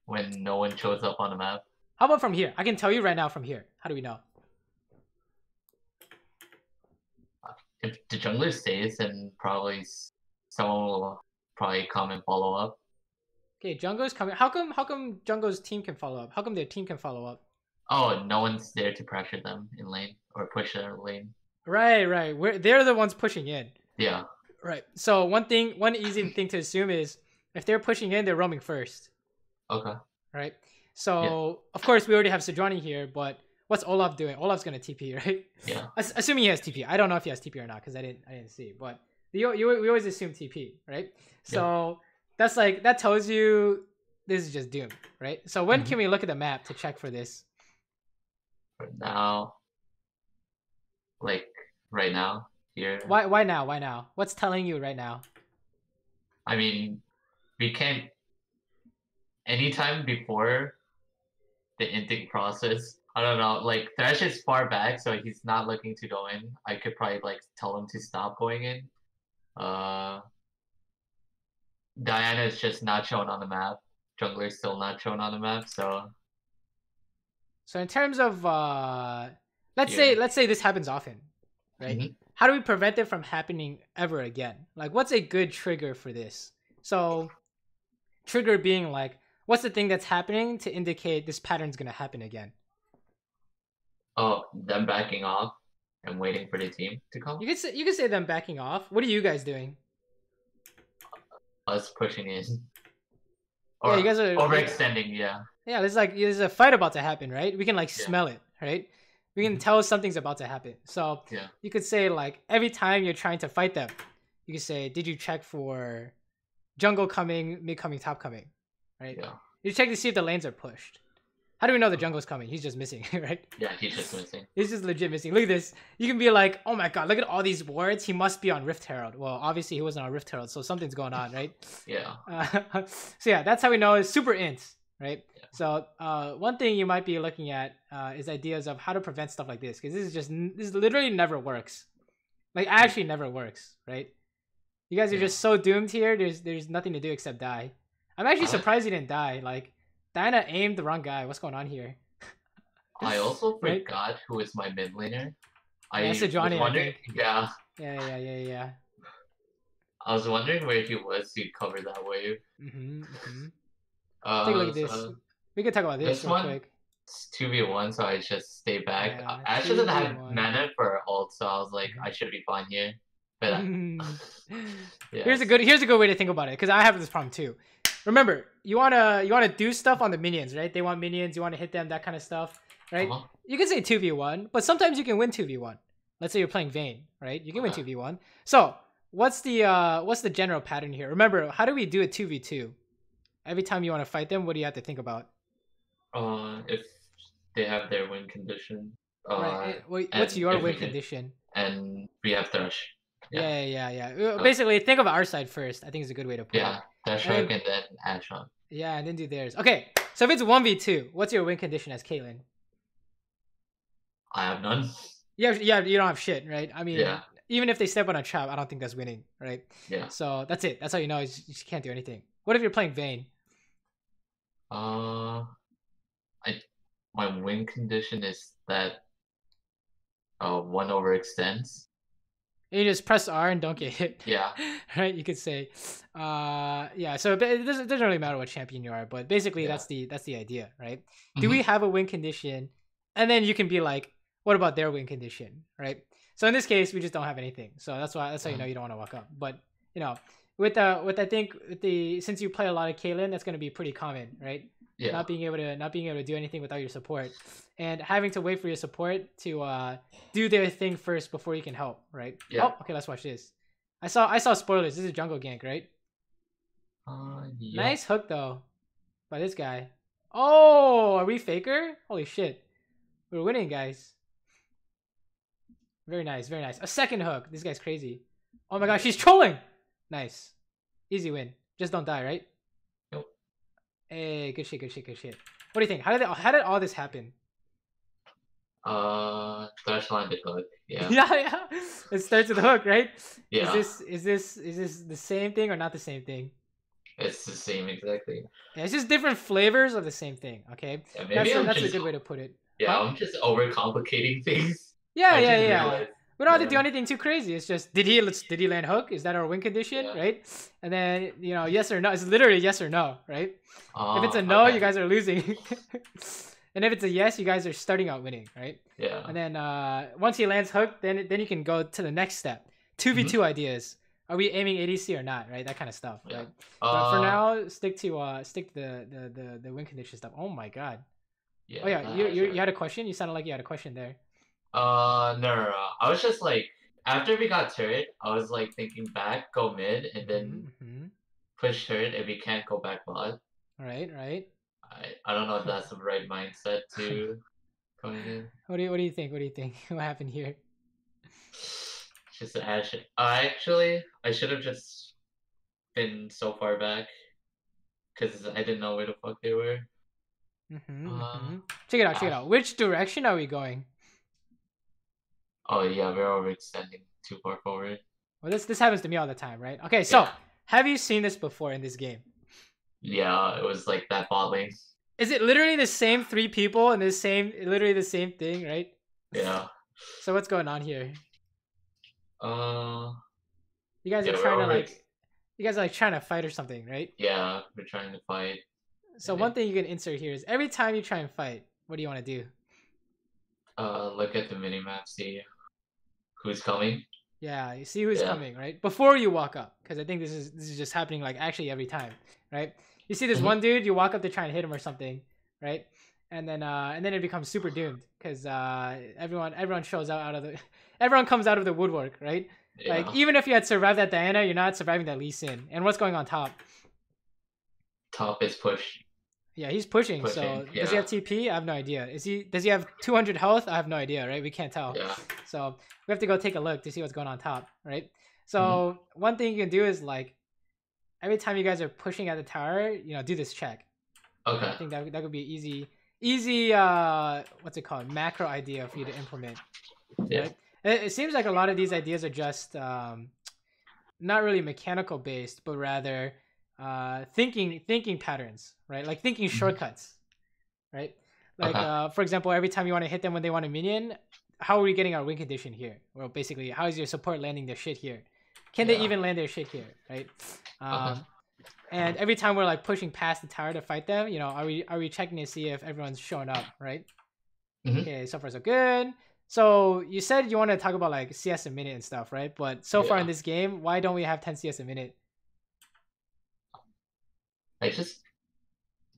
When no one shows up on the map. How about from here? I can tell you right now from here. How do we know? If the jungler stays, then probably someone will probably come and follow up. Okay, Jungo's coming. How come Jungo's team can follow up? How come their team can follow up? Oh, no one's there to pressure them in lane or push their lane. Right. They're the ones pushing in. Yeah. Right. So one easy thing to assume is if they're pushing in, they're roaming first. Okay. Right. So of course we already have Sejuani here, but what's Olaf doing? Olaf's gonna TP, right? Yeah. Assuming he has TP. I don't know if he has TP or not because I didn't see. But we always assume TP, right? So that tells you this is just doomed, right? So when can we look at the map to check for this? Now, like right now here. Why now? Why now? What's telling you right now? I mean, we can't. Anytime before the inting process, I don't know. Like Thresh is far back, so he's not looking to go in. I could probably like tell him to stop going in. Diana is just not shown on the map. Jungler is still not shown on the map. So in terms of let's say this happens often, right? How do we prevent it from happening ever again? Like, what's a good trigger for this? So, trigger being like, what's the thing that's happening to indicate this pattern's gonna happen again? Oh, them backing off and waiting for the team to come. You could say them backing off. What are you guys doing? Us pushing in. Or you guys are overextending. Yeah. Yeah, there's a fight about to happen, right? We can like smell it, right? We can tell something's about to happen. So you could say like every time you're trying to fight them, you could say, did you check for jungle coming, mid coming, top coming, right? Yeah. You check to see if the lanes are pushed. How do we know the jungle's coming? He's just missing, right? Yeah, he's just missing. He's just legit missing. Look at this. You can be like, oh my god, look at all these wards. He must be on Rift Herald. Well, obviously he wasn't on Rift Herald, so something's going on, right? Yeah. So yeah, that's how we know it's super int, right? Yeah. So one thing you might be looking at is ideas of how to prevent stuff like this, because this literally never works. Like actually never works, right? You guys are just so doomed here. There's nothing to do except die. I'm actually surprised you didn't die. Like Diana aimed the wrong guy. What's going on here? I also forgot who is my mid laner. That's a Johnny, I think. Yeah. Yeah. I was wondering where he was to cover that wave. Take a look at this. We can talk about this real quick. It's 2v1, so I just stay back. Yeah, Ash doesn't have mana for ult, so I was like, I should be fine here. But yeah. Here's a good way to think about it, because I have this problem too. Remember, you wanna do stuff on the minions, right? They want minions, you want to hit them, that kind of stuff, right? You can say 2v1, but sometimes you can win 2v1. Let's say you're playing Vayne, right? You can win 2v1. So what's the general pattern here? Remember, how do we do a 2v2? Every time you want to fight them, what do you have to think about? If they have their win condition. Right. What's your win condition? And we have Thresh. Yeah. Basically, think of our side first. I think it's a good way to put it. Yeah, Thresh and then Ash on. Yeah, and then do theirs. Okay, so if it's 1v2, what's your win condition as Caitlyn? I have none. Yeah, you don't have shit, right? I mean, even if they step on a trap, I don't think that's winning, right? Yeah. So that's it. That's how you know you just can't do anything. What if you're playing Vayne? My win condition is that 1 overextends. You just press R and don't get hit. Yeah. Right? You could say. Yeah, so it doesn't really matter what champion you are, but basically that's the idea, right? Do we have a win condition? And then you can be like, what about their win condition, right? So in this case, we just don't have anything. So that's how you know you don't want to walk up. But you know, since you play a lot of Caitlyn, that's gonna be pretty common, right? Yeah. Not being able to do anything without your support, and having to wait for your support to do their thing first before you can help, right? Yeah. Oh, okay, let's watch this. I saw spoilers. This is jungle gank, right? Yeah. Nice hook though, by this guy. Oh, are we faker? Holy shit, we're winning, guys. Very nice, very nice. A second hook. This guy's crazy. Oh my gosh, she's trolling. Nice, easy win. Just don't die, right? Hey, good shit. What do you think? How did all this happen? Thresh landed hook. Yeah. yeah. It starts with the hook, right? Yeah. Is this the same thing or not the same thing? It's the same exactly. Yeah, it's just different flavors of the same thing. Okay. Yeah, maybe that's a good way to put it. Yeah, I'm just overcomplicating things. Yeah. We don't have to do anything too crazy. It's just did he land hook? Is that our win condition, right? And then yes or no. It's literally yes or no, right? If it's a no, you guys are losing. And if it's a yes, you guys are starting out winning, right? Yeah. And then once he lands hook, then you can go to the next step. 2v2 ideas. Are we aiming ADC or not, right? That kind of stuff, right? But for now, stick to the win condition stuff. Oh my god. Yeah. Oh yeah, you had a question? You sounded like you had a question there. No. I was just like, after we got turret, I was like thinking back, go mid, and then push turret if we can't go back bot. Right. I don't know if that's the right mindset to coming in. What do you think? What happened here? Just Ash. I should have just been so far back because I didn't know where the fuck they were. Check it out. Which direction are we going? Oh yeah, we're overextending too far forward. Well, this happens to me all the time, right? Okay, so have you seen this before in this game? Yeah, it was like that bot lane. Is it literally the same 3 people and literally the same thing, right? Yeah. So what's going on here? You guys are trying to fight or something, right? Yeah, we're trying to fight. So one thing you can insert here is every time you try and fight, what do you want to do? Look at the minimap, see who's coming. Yeah, you see who's coming, right? Before you walk up, because I think this is just happening like actually every time, right? You see this one dude, you walk up to try and hit him or something, right? And then it becomes super doomed because everyone shows everyone comes out of the woodwork, right? Yeah. Like even if you had survived that Diana, you're not surviving that Lee Sin. And what's going on top? Top is push. Yeah, he's pushing. So Yeah. does he have TP? I have no idea. Does he have 200 health? I have no idea, right? We can't tell. Yeah. So we have to go take a look to see what's going on top, right? So one thing you can do is like every time you guys are pushing at the tower, do this check. Okay. I think that could be easy what's it called, macro idea for you to implement. Yeah. Right? It seems like a lot of these ideas are just not really mechanical based, but rather thinking patterns, right? Like thinking shortcuts, right? Like for example, every time you want to hit them when they want a minion, how are we getting our win condition here? Well, basically, how is your support landing their shit here? Can they even land their shit here, right? And every time we're like pushing past the tower to fight them, are we checking to see if everyone's showing up, right? Okay, so far so good. So you said you want to talk about like CS a minute and stuff, right? But so far in this game, why don't we have 10 CS a minute? I just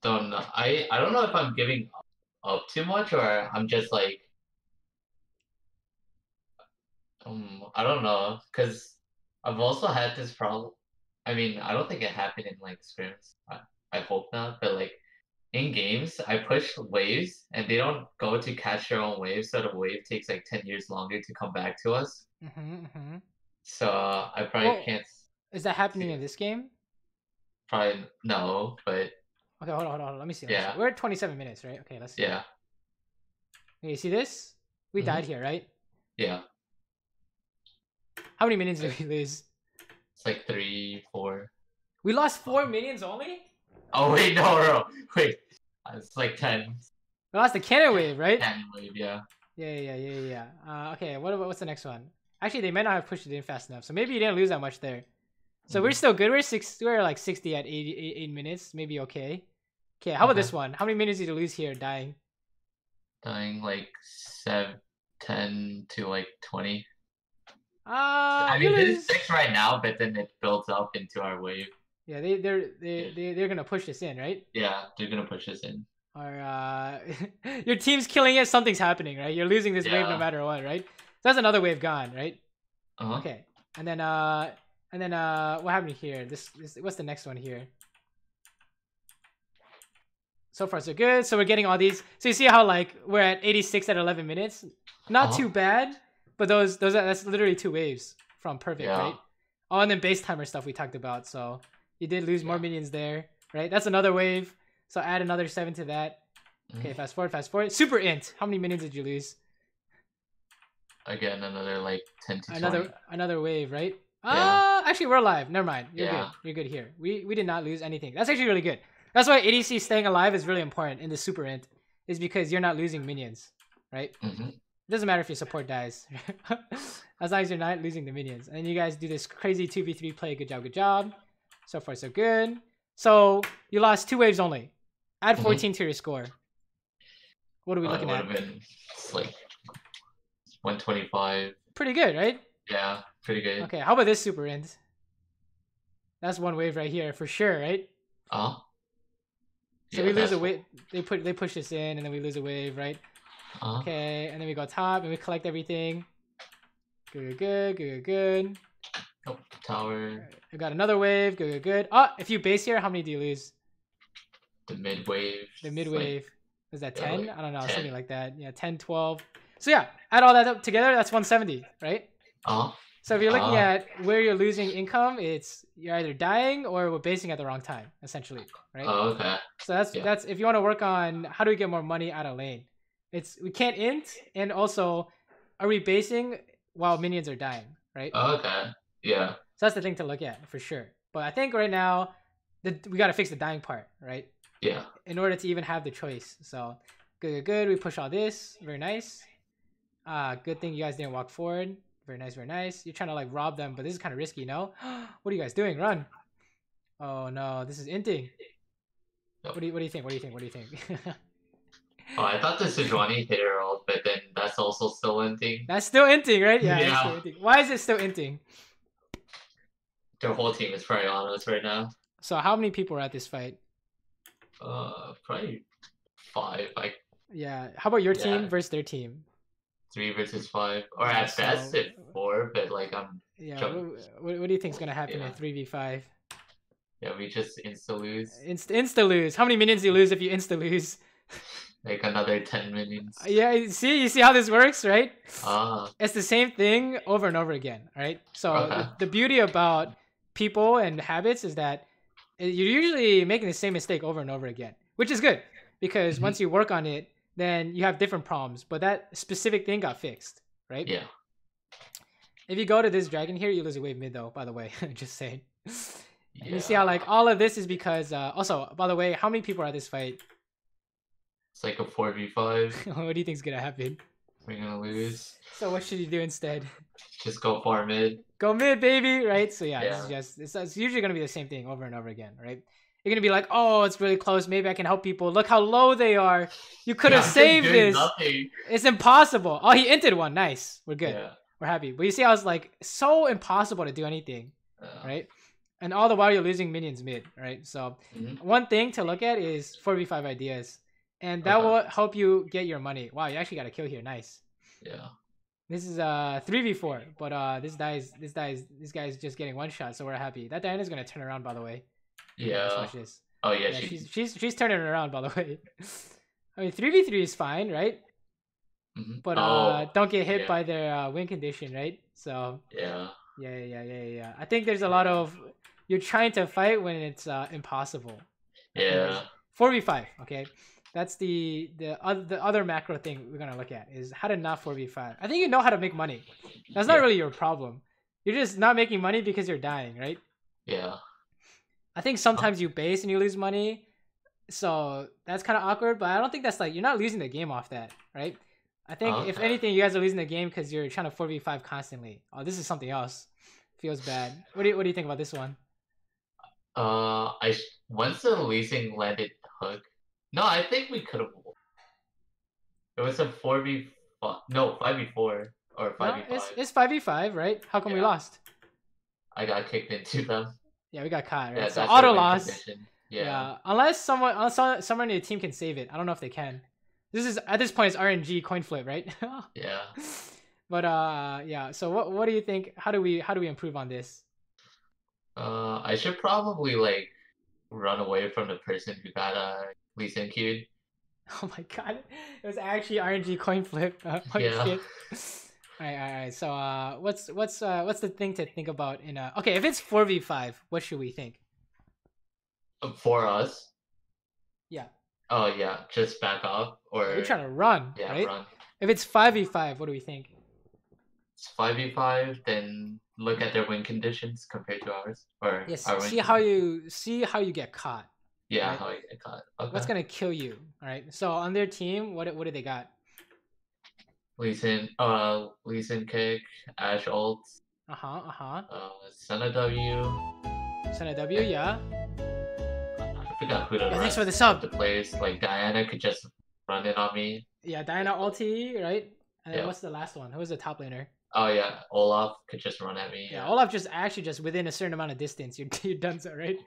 don't know. I don't know if I'm giving up too much or I'm just like I don't know, because I've also had this problem. I mean, I don't think it happened in like scrims. I hope not, but like in games, I push waves and they don't go to catch their own wave, so the wave takes like 10 years longer to come back to us. So I probably can't. Is that happening in this game? Probably no, but okay, hold on. Let me see. Yeah. We're at 27 minutes, right? Okay, let's see. Yeah. Okay, you see this? We died here, right? Yeah. How many minions did we lose? It's like 3, 4. We lost 4 minions only? Oh wait, no. Wait. It's like 10. We lost the cannon wave, right? Cannon wave, yeah. Yeah. Okay, what's the next one? Actually, they might not have pushed it in fast enough, so maybe you didn't lose that much there. So we're still good. We're like 60 at 8 minutes, maybe okay. Okay, how about this one? How many minutes did you lose here dying? Dying like 10 to like 20. I mean, it's 6 right now, but then it builds up into our wave. Yeah, they're gonna push this in, right? Yeah, they're gonna push this in. Or your team's killing it. Something's happening, right? You're losing this wave no matter what, right? So that's another wave gone, right? Okay, and then what happened here? This what's the next one here? So far so good. So we're getting all these. So you see how like we're at 86 at 11 minutes. Not too bad, but that's literally 2 waves from perfect, right? Oh, and then base timer stuff we talked about. So you did lose more minions there, right? That's another wave. So add another 7 to that. Okay, fast forward. Super int. How many minions did you lose? Again, another like 10 to 20. Another wave, right? Actually, we're alive. Never mind. You're good. You're good here. We did not lose anything. That's actually really good. That's why ADC staying alive is really important in the super int, is because you're not losing minions, right? It doesn't matter if your support dies, as long as you're not losing the minions. And you guys do this crazy 2v3 play. Good job. So far, so good. So you lost 2 waves only. Add 14 to your score. What are we looking at? It's like 125. Pretty good, right? Yeah, pretty good. Okay, how about this super int? That's 1 wave right here for sure, right? So we lose a wave. They push this in, and then we lose a wave, right? Okay, and then we go top, and we collect everything. Good. Oh, tower. I got another wave. Good. Oh, if you base here, how many do you lose? The mid wave. The mid wave. Is that 10? Like I don't know, 10. something like that. Yeah, 10, 12. So yeah, add all that up together, that's 170, right? So if you're looking at where you're losing income, it's you're either dying or we're basing at the wrong time, essentially, right? Okay. So that's if you want to work on how do we get more money out of lane. We can't int, and also are we basing while minions are dying, right? Okay. Yeah. So that's the thing to look at for sure. But I think right now we got to fix the dying part, right? Yeah. In order to even have the choice. So good. We push all this. Very nice. Good thing you guys didn't walk forward. Very nice. You're trying to like rob them, but this is kind of risky, no? What are you guys doing? Run. Oh no, this is inting. Nope. What do you think? Oh, I thought the Sejuani hit her ult, but then that's also still inting. That's still inting, right? Yeah. That's still inting. Why is it still inting? Their whole team is probably on us right now. So how many people were at this fight? Probably 5. Yeah. How about your team versus their team? 3 versus 5, or at best it's 4. But like I'm. Yeah. What do you think is gonna happen in 3v5? Yeah, we just insta lose. Insta lose. How many minions do you lose if you insta lose? Like another 10 minions. Yeah, you see how this works, right? Ah. It's the same thing over and over again, right? So Okay. the beauty about people and habits is that you're usually making the same mistake over and over again, which is good because once you work on it, then you have different problems. But that specific thing got fixed, right? Yeah. If you go to this dragon here, you lose a wave mid though, by the way. Just saying. Yeah. And you see how like all of this is because also, by the way, how many people are at this fight? It's like a 4v5. What do you think's gonna happen? We're gonna lose. So what should you do instead? Just go far mid. Go mid, baby, right? So yeah, Yeah. it's usually gonna be the same thing over and over again, right? You're gonna be like, oh, it's really close. Maybe I can help people. Look how low they are. You could have saved this. Nothing. It's impossible. Oh, he inted one. Nice. We're good. Yeah. We're happy. But you see, I was like, so impossible to do anything, right? And all the while you're losing minions mid, right? So one thing to look at is 4v5 ideas, and that will help you get your money. Wow, you actually got a kill here. Nice. Yeah. This is 3v4, but this guy's just getting one shot, so we're happy. That Diana's gonna turn around, by the way. Yeah. Watch this. Oh yeah, she's turning around, by the way. I mean, 3v3 is fine, right? But don't get hit by their win condition, right? So yeah. I think there's a lot of you're trying to fight when it's impossible. Yeah. 4v5, okay. That's the other macro thing we're gonna look at is how to not 4v5. I think you know how to make money. That's not really your problem. You're just not making money because you're dying, right? Yeah. I think sometimes you base and you lose money, so that's kind of awkward. But I don't think that's like you're not losing the game off that, right? I think if anything, you guys are losing the game because you're trying to 4v5 constantly. Oh, this is something else. Feels bad. What do you think about this one? Once the leasing landed hook. No, I think we could have. It was a 4v5. No, 5v4 or 5v5. No, it's 5v5, right? How come we lost? I got kicked into them. Yeah, we got caught, right? Yeah, so auto loss. Yeah. Unless someone in your team can save it. I don't know if they can. This is at this point it's RNG coin flip, right? Yeah. But yeah. So what do you think? How do we improve on this? I should probably like run away from the person who got leasing queued. Oh my god! It was actually RNG coin flip. Shit. All right. So what's the thing to think about in a okay? If it's 4v5, what should we think? For us? Yeah. Oh yeah, just back off or you're trying to run, right? Run. If it's 5v5, what do we think? It's 5v5, then look at their win conditions compared to ours. Or yes, our see how you get caught. Yeah, right? how you get caught. Okay. What's gonna kill you? All right. So on their team, what do they got? Lee Sin kick, Ash ult. Senna W. Senna W, yeah. I forgot who the thanks for the sub. The players like Diana could just run in on me. Yeah, Diana ulti, right? And then what's the last one? Who was the top laner? Oh yeah, Olaf could just run at me. Yeah, Olaf just within a certain amount of distance, you're done, so right?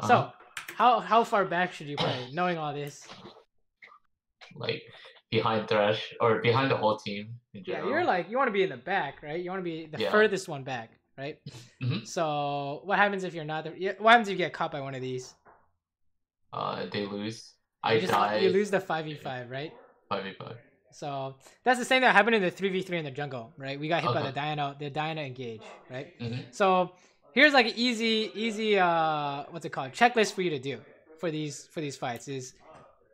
So how far back should you play, knowing all this? Like behind Thresh or behind the whole team in general. Yeah, you're like you want to be in the back, right? You want to be the furthest one back, right? So what happens if you're not there? What happens if you get caught by one of these? They lose. I die. You lose the 5v5, right? 5v5. So that's the same that happened in the 3v3 in the jungle, right? We got hit by the Diana engage, right? So here's like an easy what's it called? Checklist for you to do for these fights is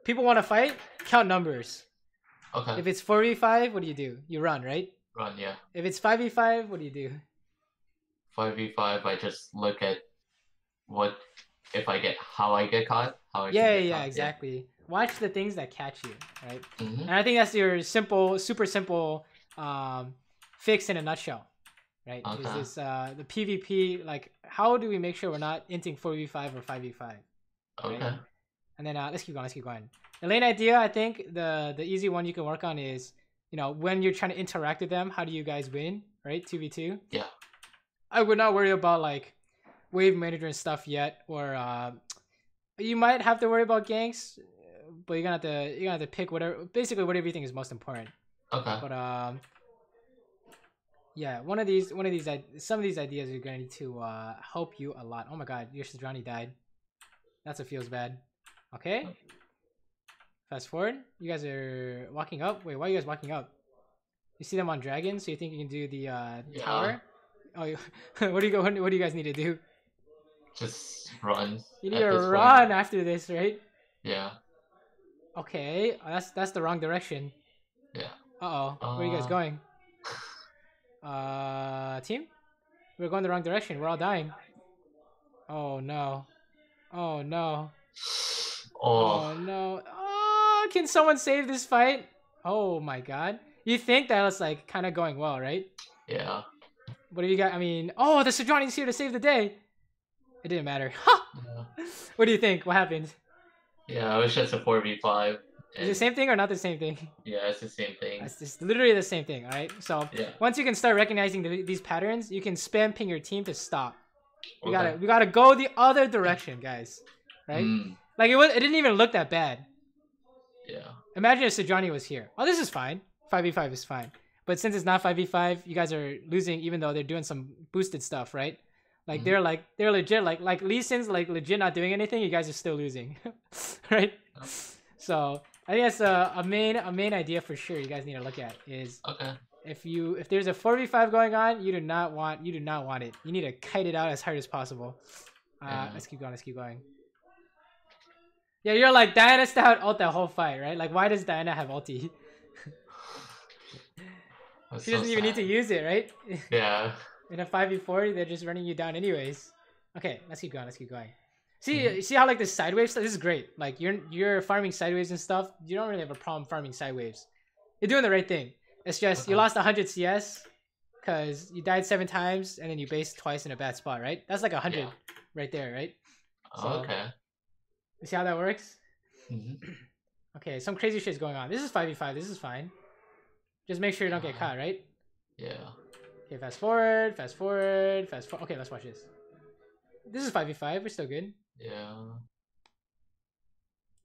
people want to fight, count numbers. Okay. If it's 4v5, what do? You run, right? Run, yeah. If it's 5v5, what do you do? 5v5, I just look at how I get caught. Exactly. Yeah. Watch the things that catch you, right? And I think that's your super simple fix in a nutshell, right? Is this the PvP, like how do we make sure we're not inting 4v5 or 5v5? Okay. Right? And then let's keep going. The lane idea, I think the easy one you can work on is, when you're trying to interact with them, how do you guys win, right? 2v2. Yeah. I would not worry about like wave management stuff yet, or you might have to worry about ganks, but you're gonna have to pick whatever you think is most important. Okay. But Yeah, some of these ideas are going to help you a lot. Oh my god, your Johnny died. That's what feels bad. Okay. Fast forward. You guys are walking up. Wait, why are you guys walking up? You see them on dragons, so you think you can do the tower? Oh, what do you guys need to do? Just run. You need to run after this, right? Yeah. Okay, that's the wrong direction. Yeah. Uh-oh. Where are you guys going? Team? We're going the wrong direction. We're all dying. Oh no. Oh no. Oh no. Oh, can someone save this fight? Oh my god. You think that was like kind of going well, right? Yeah. What do you got? I mean, oh, the Sejuani's here to save the day. It didn't matter. Yeah. What do you think? What happened? Yeah, it was just a 4v5. Is it the same thing or not the same thing? Yeah, it's the same thing. It's just literally the same thing, alright? So once you can start recognizing these patterns, you can spam ping your team to stop. We gotta go the other direction, guys. Right? Like it didn't even look that bad. Yeah. Imagine if Sejuani was here. Oh, this is fine. 5v5 is fine. But since it's not 5v5, you guys are losing even though they're doing some boosted stuff, right? Like they're legit like Lee Sin's like legit not doing anything, you guys are still losing. Right? So I think that's a main idea for sure you guys need to look at is if there's a 4v5 going on, you do not want it. You need to kite it out as hard as possible. Let's keep going. Yeah, you're like Diana style ult that whole fight, right? Like why does Diana have ulti? She doesn't even need to use it, right? Yeah. In a 5v4, they're just running you down anyways. Okay, let's keep going. See how like this sideways stuff? This is great. Like you're farming sideways and stuff. You don't really have a problem farming sideways. You're doing the right thing. It's just you lost 100 CS because you died 7 times and then you based twice in a bad spot, right? That's like 100 right there, right? So, you see how that works? Okay, some crazy shit's going on. This is 5v5. This is fine. Just make sure you don't get caught, right? Yeah. Okay, fast forward. Okay, let's watch this. This is 5v5. We're still good. Yeah.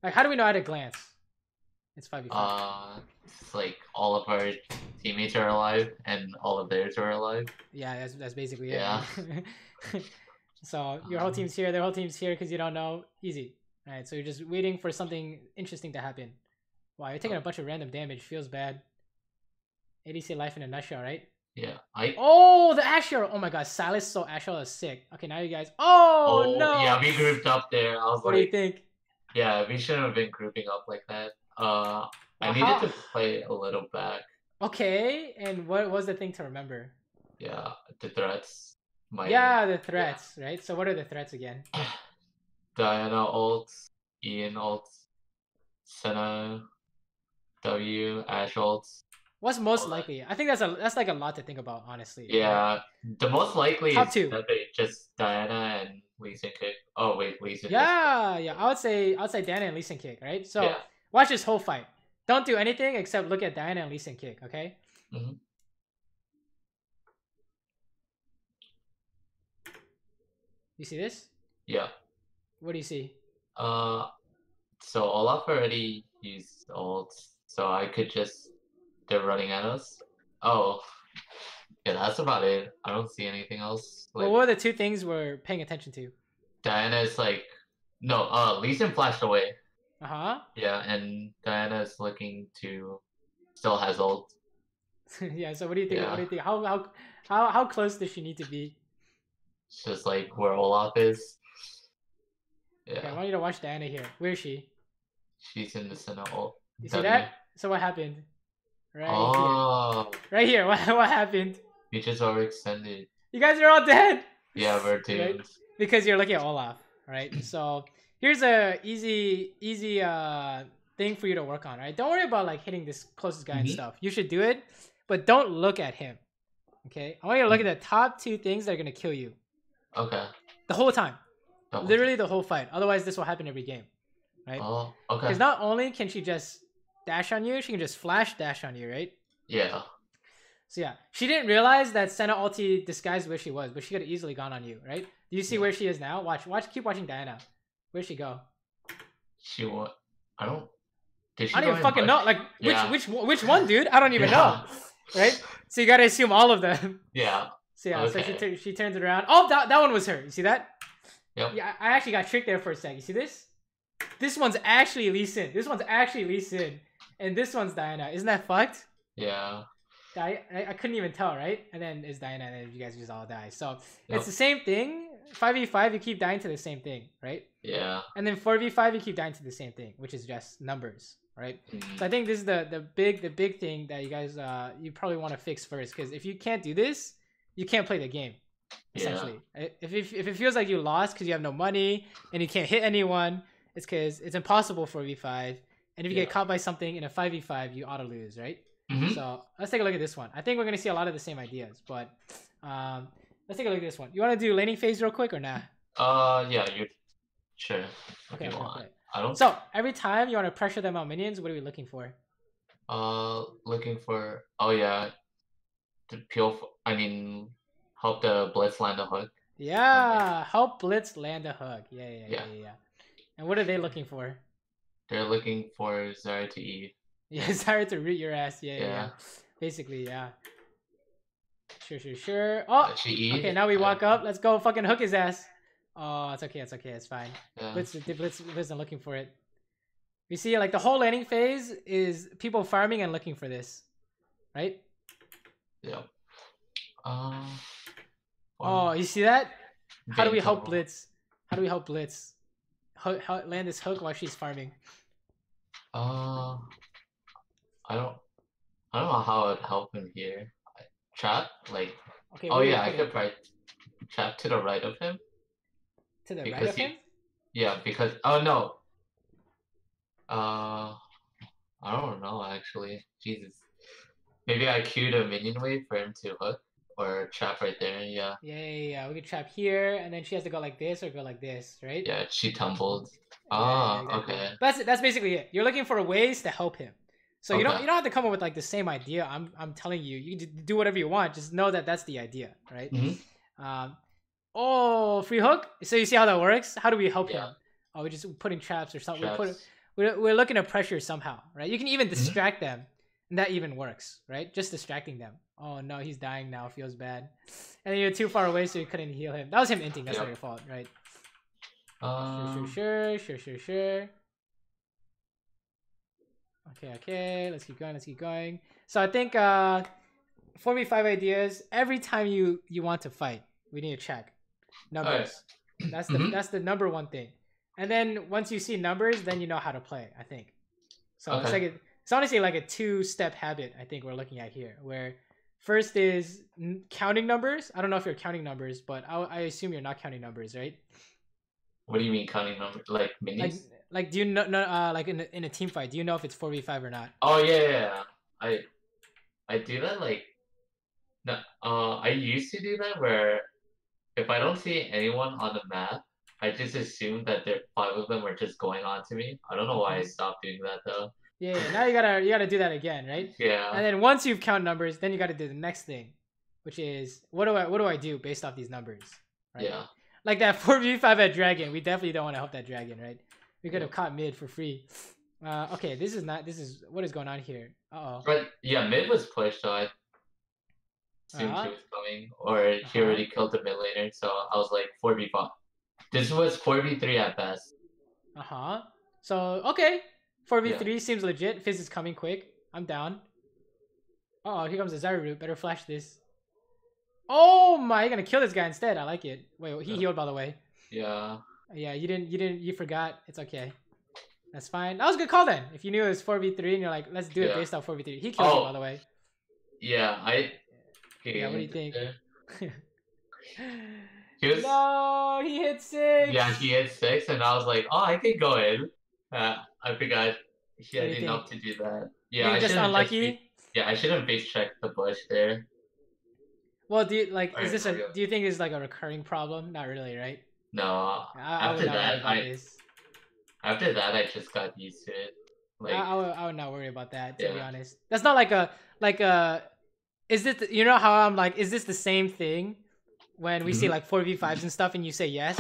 Like, how do we know at a glance? It's 5v5. It's like all of our teammates are alive and all of theirs are alive. Yeah, that's basically it. Yeah. So your whole team's here, their whole team's here because you don't know. Easy. All right, so you're just waiting for something interesting to happen. Wow, you're taking a bunch of random damage. Feels bad. ADC life in a nutshell, right? Yeah. Oh, the Asher! Oh my god, Silas so Asher is sick. Okay, now you guys. Oh no! Yeah, we grouped up there. I was what do you think? Yeah, we shouldn't have been grouping up like that. I needed to play a little back. Okay, and what was the thing to remember? Yeah, the threats. The threats, right? So what are the threats again? Diana ult, Ian ult, Senna, W, Ash ult. What's most likely? I think that's like a lot to think about, honestly. Yeah, the most likely Top is 2. that they just Diana and Lee Sin kick. Oh wait, Lee Sin. Yeah. I would say Diana and Lee Sin kick, right? So watch this whole fight. Don't do anything except look at Diana and Lee Sin kick, okay? You see this? Yeah. What do you see? So Olaf already used ult, so I could just. They're running at us. Oh, yeah, that's about it. I don't see anything else. Like, what were the 2 things we're paying attention to? Diana is like, no, Lee Sin flashed away. Yeah, and Diana is looking to, still has ult. Yeah. So what do you think? Yeah. What do you think? How close does she need to be? It's just like where Olaf is. Yeah. Okay, I want you to watch Diana here. Where is she? She's in the center ult. You see that? So what happened? Right here. Right here. What happened? We just overextended. You guys are all dead. Yeah, we're doomed. Right? Because you're looking at Olaf, right? So here's a easy thing for you to work on, right? Don't worry about like hitting this closest guy and stuff. You should do it, but don't look at him. Okay? I want you to look at the top 2 things that are gonna kill you. Okay. The whole time. Literally the whole fight. Otherwise, this will happen every game, right? Oh, okay. Because not only can she just dash on you, she can just flash dash on you, right? Yeah. So yeah, she didn't realize that Senna ulti disguised where she was, but she could have easily gone on you, right? Do you see where she is now? Watch, keep watching Diana. Where'd she go? She what? I don't. Did she? I don't even fucking know. Like which one, dude? I don't even know. Right? So you gotta assume all of them. Yeah. So yeah, Okay. so she turns it around. Oh, that one was her. You see that? Yep. Yeah, I actually got tricked there for a sec. You see this? This one's actually Lee Sin. This one's actually Lee Sin. And this one's Diana. Isn't that fucked? Yeah. I couldn't even tell, right? And then it's Diana, and then you guys just all die. So it's the same thing. 5v5, you keep dying to the same thing, right? Yeah. And then 4v5, you keep dying to the same thing, which is just numbers, right? So I think this is the big thing that you guys you probably want to fix first, because if you can't do this, you can't play the game. Essentially, if it feels like you lost because you have no money and you can't hit anyone, it's because it's impossible for 4v5. And if you get caught by something in a 5v5, you auto lose, right? So let's take a look at this one. I think we're gonna see a lot of the same ideas, but let's take a look at this one. You want to do laning phase real quick or nah? Yeah, you sure. Okay, you want. Okay. I don't. So every time you want to pressure them out minions, what are we looking for? Looking for. Oh yeah, to peel. I mean, help the blitz land a hook. Yeah, help blitz land a hook. Yeah. And what are they looking for? They're looking for Zarya to E. Yeah, Zarya to root your ass. Yeah. Basically, yeah. Sure. Oh, okay. Now we walk up. Let's go. Fucking hook his ass. Oh, it's okay. It's fine. Yeah. Blitz isn't looking for it. You see, like the whole laning phase is people farming and looking for this, right? Yeah. Oh, you see that? How do we help Blitz? How do we help Blitz? How land this hook while she's farming? I don't know how I'd help him here. Trap, like. Okay. Oh yeah, I could probably trap to the right of him. To the right of him? Yeah, because no. I don't know actually. Jesus. Maybe I queued a minion wave for him to hook or trap right there. Yeah. Yeah. We could trap here, and then she has to go like this or go like this, right? Yeah, she tumbled. Exactly. Okay. That's basically it. You're looking for ways to help him. So you don't have to come up with like the same idea. I'm telling you, you can do whatever you want. Just know that that's the idea, right? Oh, free hook. So you see how that works? How do we help him? Oh, we're just putting traps or something. We're looking to pressure somehow, right? You can even distract them, and that even works, right? Just distracting them. Oh no, he's dying now. Feels bad. And then you're too far away, so you couldn't heal him. That was him inting. That's not your fault, right? Sure. Okay. Let's keep going. So I think 4v5 ideas. Every time you want to fight, we need to check numbers. Right. That's the number one thing. And then once you see numbers, then you know how to play. I think. So it's honestly like a two-step habit. I think we're looking at here, where first is counting numbers. I don't know if you're counting numbers, but I assume you're not counting numbers, right? What do you mean counting numbers? Like minis? Like do you know like in a team fight, do you know if it's 4v5 or not? Oh yeah. I do that like no I used to do that where if I don't see anyone on the map, I just assume that 5 of them are just going on to me. I don't know why I stopped doing that though. Yeah. Now you gotta do that again, right? Yeah. And then once you've counted numbers, then you gotta do the next thing, which is what do I do based off these numbers? Right? Yeah. Like that 4v5 at Dragon, we definitely don't want to help that Dragon, right? We could have caught mid for free. Okay, this is what is going on here. But yeah, mid was pushed, so I assumed he was coming, or he already killed the mid laner. So I was like 4v5. This was 4v3 at best. So okay, 4v3 seems legit. Fizz is coming quick. I'm down. Here comes the Zarya root. Better flash this. Oh my! You're gonna kill this guy instead. I like it. Wait, he healed by the way. Yeah. Yeah, you forgot. It's okay. That's fine. That was a good call then. If you knew it was 4v3 and you're like, let's do it based off 4v3. He killed you, by the way. Yeah, yeah, what do you think? No, he hit 6. Yeah, he hit 6, and I was like, oh, I can go in. I forgot he had enough to do that. Yeah, I just unlucky. I shouldn't base check the bush there. Well, do you like? Is this do you think it's like a recurring problem? Not really, right? No. After that, I just got used to it. Like I would not worry about that, to be honest. That's not like a. Is this you know how I'm like? Is this the same thing? When we see like 4v5s and stuff, and you say yes,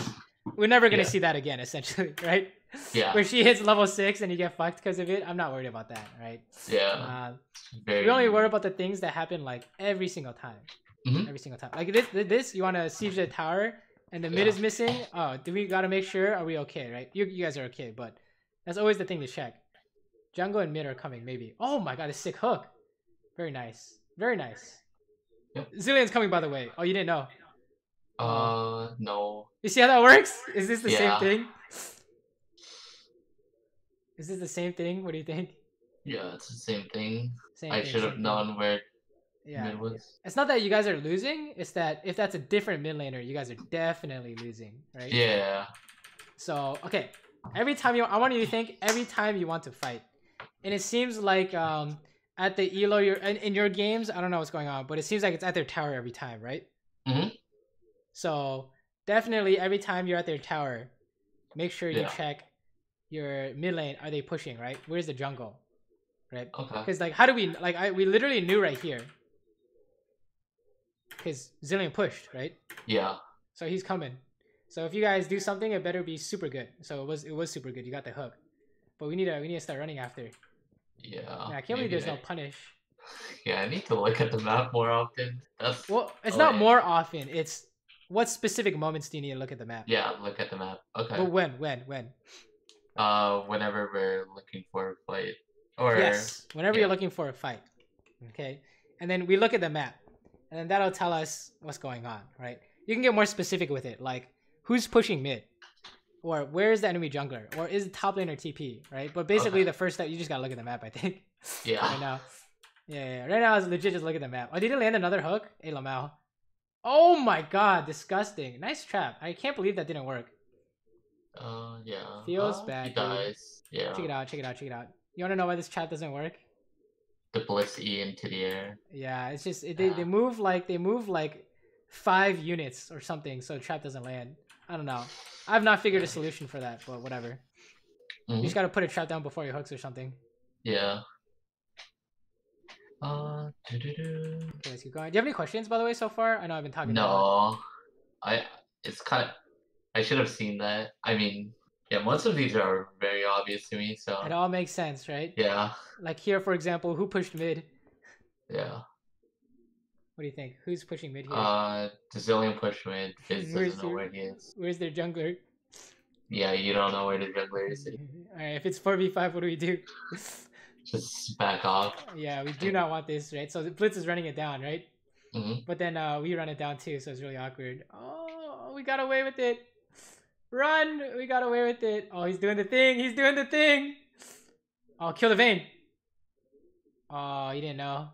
we're never gonna see that again, essentially, right? Yeah. Where she hits level 6 and you get fucked because of it. I'm not worried about that, right? Yeah. We only worry about the things that happen like every single time. Every single time. Like this, you want to siege the tower and the mid is missing. Oh, do we gotta make sure? Are we okay, right? You guys are okay, but that's always the thing to check. Jungle and mid are coming, maybe. Oh my god, a sick hook. Very nice. Very nice. Yep. Zillion's coming, by the way. Oh, you didn't know? No. You see how that works? Is this the same thing? Is this the same thing? What do you think? Yeah, it's the same thing. Same I should have known where mid was. It's not that you guys are losing. It's that if that's a different mid laner, you guys are definitely losing, right? Yeah. So, okay. Every time I want you to think every time you want to fight. And it seems like at the elo in your games, I don't know what's going on, but it seems like it's at their tower every time, right? So definitely every time you're at their tower, make sure you check your mid lane. Are they pushing, right? Where's the jungle, right? Okay. Because like, how do we we literally knew right here. Because Zillion pushed, right? Yeah. So he's coming. So if you guys do something, it better be super good. So it was super good. You got the hook, but we need to start running after. Yeah. I can't believe there's no punish. Yeah, I need to look at the map more often. It's not more often. It's what specific moments do you need to look at the map? Yeah, look at the map. Okay. But when? Whenever we're looking for a fight. Or yes, whenever you're looking for a fight. Okay. And then we look at the map. And then that'll tell us what's going on, right? You can get more specific with it, like who's pushing mid? Or where's the enemy jungler? Or is it top laner TP, right? But basically the first step, you just gotta look at the map, I think. Yeah. Right now. Yeah. Right now, I was legit just look at the map. Oh, did he land another hook? Hey, Lamau. Oh my god, disgusting. Nice trap. I can't believe that didn't work. Yeah. Feels bad, he dies. Dude. Yeah. Check it out. You wanna know why this trap doesn't work? The blitz E into the air. Yeah, it's just they move like 5 units or something, so trap doesn't land. I don't know. I've not figured a solution for that, but whatever. You just gotta put a trap down before your hooks or something. Yeah. Okay, let's keep going. Do you have any questions, by the way, so far? I know I've been talking. No, it's kind of. I should have seen that. I mean, yeah, most of these are very obvious to me, so it all makes sense, right? Yeah. Like here, for example, who pushed mid? Yeah. What do you think? Who's pushing mid here? The Zillion push mid. Fizz doesn't know where he is. Where's their jungler? Yeah, you don't know where the jungler is. Alright, if it's 4v5, what do we do? Just back off. Yeah, we do not want this, right? So the Blitz is running it down, right? But then we run it down too, so it's really awkward. Oh, we got away with it. Run! We got away with it. Oh, he's doing the thing. Oh, kill the Vayne. Oh, you didn't know.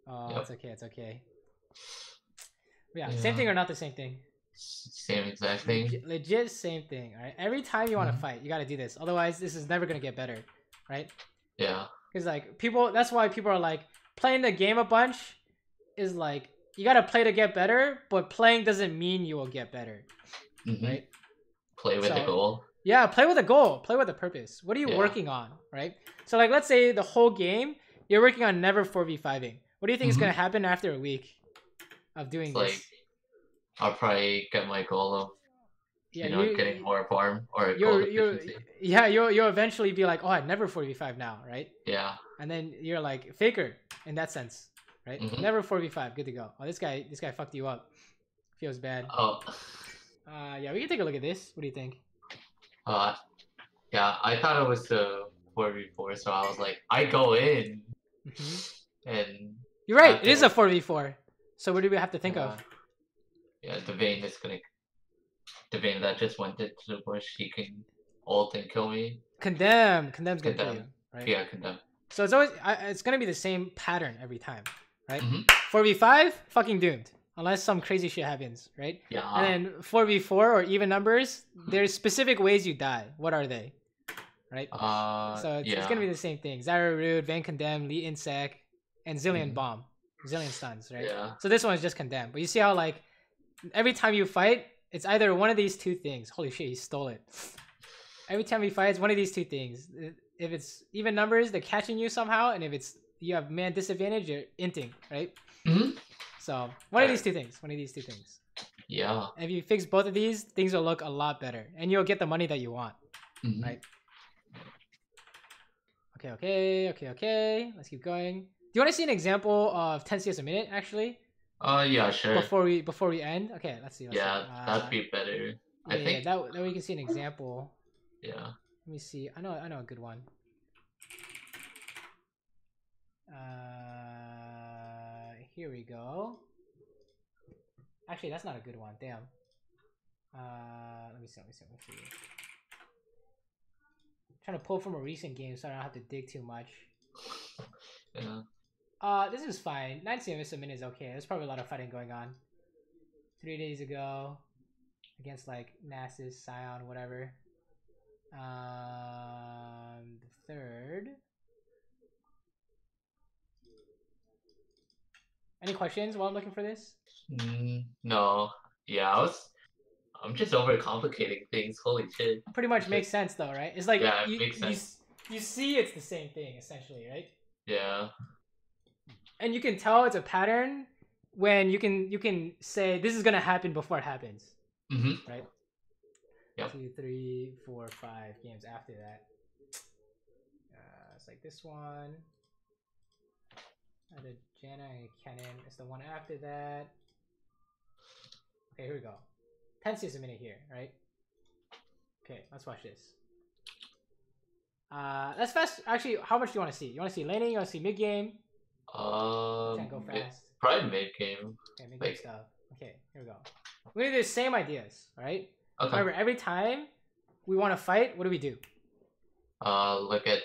Oh, it's okay. Yeah, same thing or not the same thing? Same exact thing. Legit same thing, alright? Every time you want to fight, you gotta do this. Otherwise, this is never gonna get better, right? Yeah. Because like that's why people are like, playing the game a bunch is like, you gotta play to get better, but playing doesn't mean you will get better, right? Play with a goal. Yeah, play with a goal. Play with a purpose. What are you working on, right? So like, let's say the whole game, you're working on never 4v5ing. What do you think is gonna happen after a week of doing this? Like, I'll probably get my goal of getting more farm or gold efficiency. You'll eventually be like, oh, I'd never 4v5 now, right? Yeah. And then you're like faker in that sense, right? Never 4v5, good to go. Oh, this guy fucked you up. Feels bad. Oh. Yeah, we can take a look at this. What do you think? Yeah, I thought it was the 4v4, so I was like, I go in, and you're right. It is a 4v4. So what do we have to think of? Yeah, the Vayne that just went into the bush, he can ult and kill me. Condemn's gonna kill you, right? Yeah, condemn. So it's gonna be the same pattern every time, right? 4v5, fucking doomed. Unless some crazy shit happens, right? Yeah. And then 4v4 or even numbers, there's specific ways you die. What are they? Right? So it's gonna be the same thing. Zyra Rude, Vayne Condemn, Lee Insec, and Zillion Bomb. Zillion stuns, right? Yeah. So this one is just Condemn. But you see how like every time you fight, it's either one of these two things. Holy shit, he stole it. Every time you fight, it's one of these two things. If it's even numbers, they're catching you somehow, and if it's you have man disadvantage, you're inting, right? So one of these two things. Yeah. And if you fix both of these, things will look a lot better, and you'll get the money that you want. right? Okay. Let's keep going. Do you want to see an example of 10 CS a minute actually? Yeah, sure. Before we end. Okay, let's see. That'd be better. I think that way we can see an example. Yeah. Let me see. I know a good one. Here we go. Actually, that's not a good one. Damn. Let me see. I'm trying to pull from a recent game so I don't have to dig too much. Yeah. This is fine. 9 CMS a minute is okay. There's probably a lot of fighting going on. 3 days ago, against like Nasus, Scion, whatever. The 3rd. Any questions while I'm looking for this? No. Yeah, I'm just overcomplicating things. Holy shit. Pretty much makes sense though, right? It's like it makes sense. You see it's the same thing essentially, right? Yeah. And you can tell it's a pattern when you can say this is gonna happen before it happens. Right? Yep. 2, 3, 4, 5 games after that. It's like this one. The Janna and Kennen. It's the one after that. Okay, here we go. 10 CS a minute here, right? Okay, let's watch this. Let's fast. Actually, how much do you want to see? You want to see laning? You want to see mid game? Can't go fast. Probably mid game. Okay, mid game stuff. Okay, here we go. We do the same ideas, right? Okay. However, every time we want to fight, what do? Look at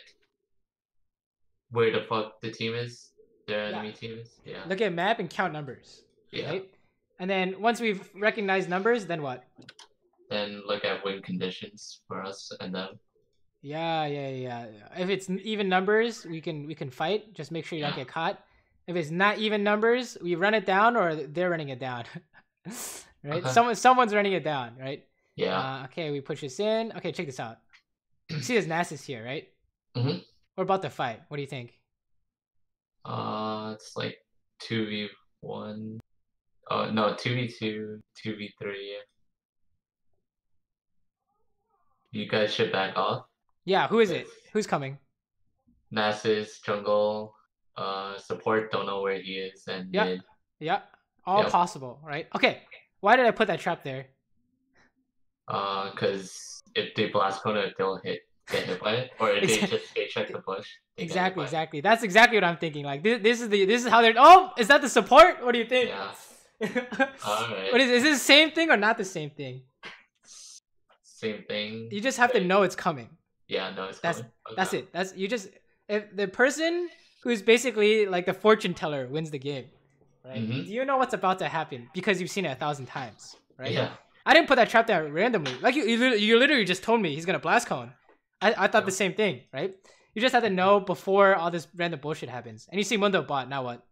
where the fuck the team is. Their enemy team is. Yeah. Look at map and count numbers. Yeah. Right? And then once we've recognized numbers, then what? Then look at win conditions for us and them. Yeah. If it's even numbers, we can fight. Just make sure you don't get caught. If it's not even numbers, we run it down or they're running it down. Right? Someone's running it down, right? Yeah. Okay, we push this in. Okay, check this out. You see this Nasus here, right? We're about to fight. What do you think? It's like 2v1. Oh no, 2v2, 2v3. You guys should back off. Yeah, who is it? Who's coming? Nasus, jungle, support, don't know where he is, and mid. Yeah, all possible, right? Okay, why did I put that trap there? Because if they blast corner, they'll get hit by it, or if they just check the push. Exactly. That's exactly what I'm thinking. Like this is how they're. Oh, is that the support? What do you think? Yeah. Alright. What is this the same thing or not the same thing? Same thing. You just have to know it's coming. Yeah, no, it's coming. That's it. If the person who's basically like the fortune teller wins the game, right? Do you know what's about to happen because you've seen it 1,000 times, right? Yeah. I didn't put that trap there randomly. Like you literally just told me he's gonna blast cone. I thought the same thing, right? You just have to know before all this random bullshit happens. And you see Mundo bot, now what?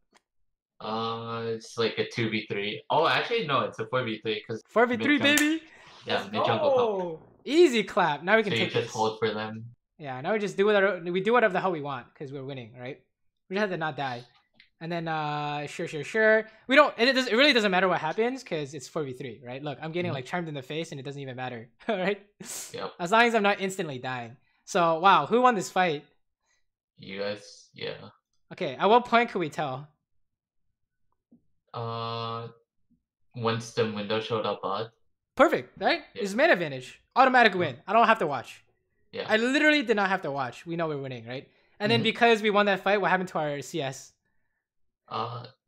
It's like a 2v3. Oh, actually, no, it's a 4v3 because 4v3, baby. Yeah, mid jungle. Easy clap. Now we can take this. Just hold for them. Yeah, now we just do whatever the hell we want because we're winning, right? We just have to not die. And then sure. We don't. It really doesn't matter what happens because it's 4v3, right? Look, I'm getting like charmed in the face and it doesn't even matter, right? Yep. As long as I'm not instantly dying. So wow, who won this fight? You guys, yeah. Okay, at what point could we tell? Once the window showed up bot. Perfect, right? Yeah. It's man advantage. Automatic win. I don't have to watch. Yeah. I literally did not have to watch. We know we're winning, right? And then because we won that fight, what happened to our CS?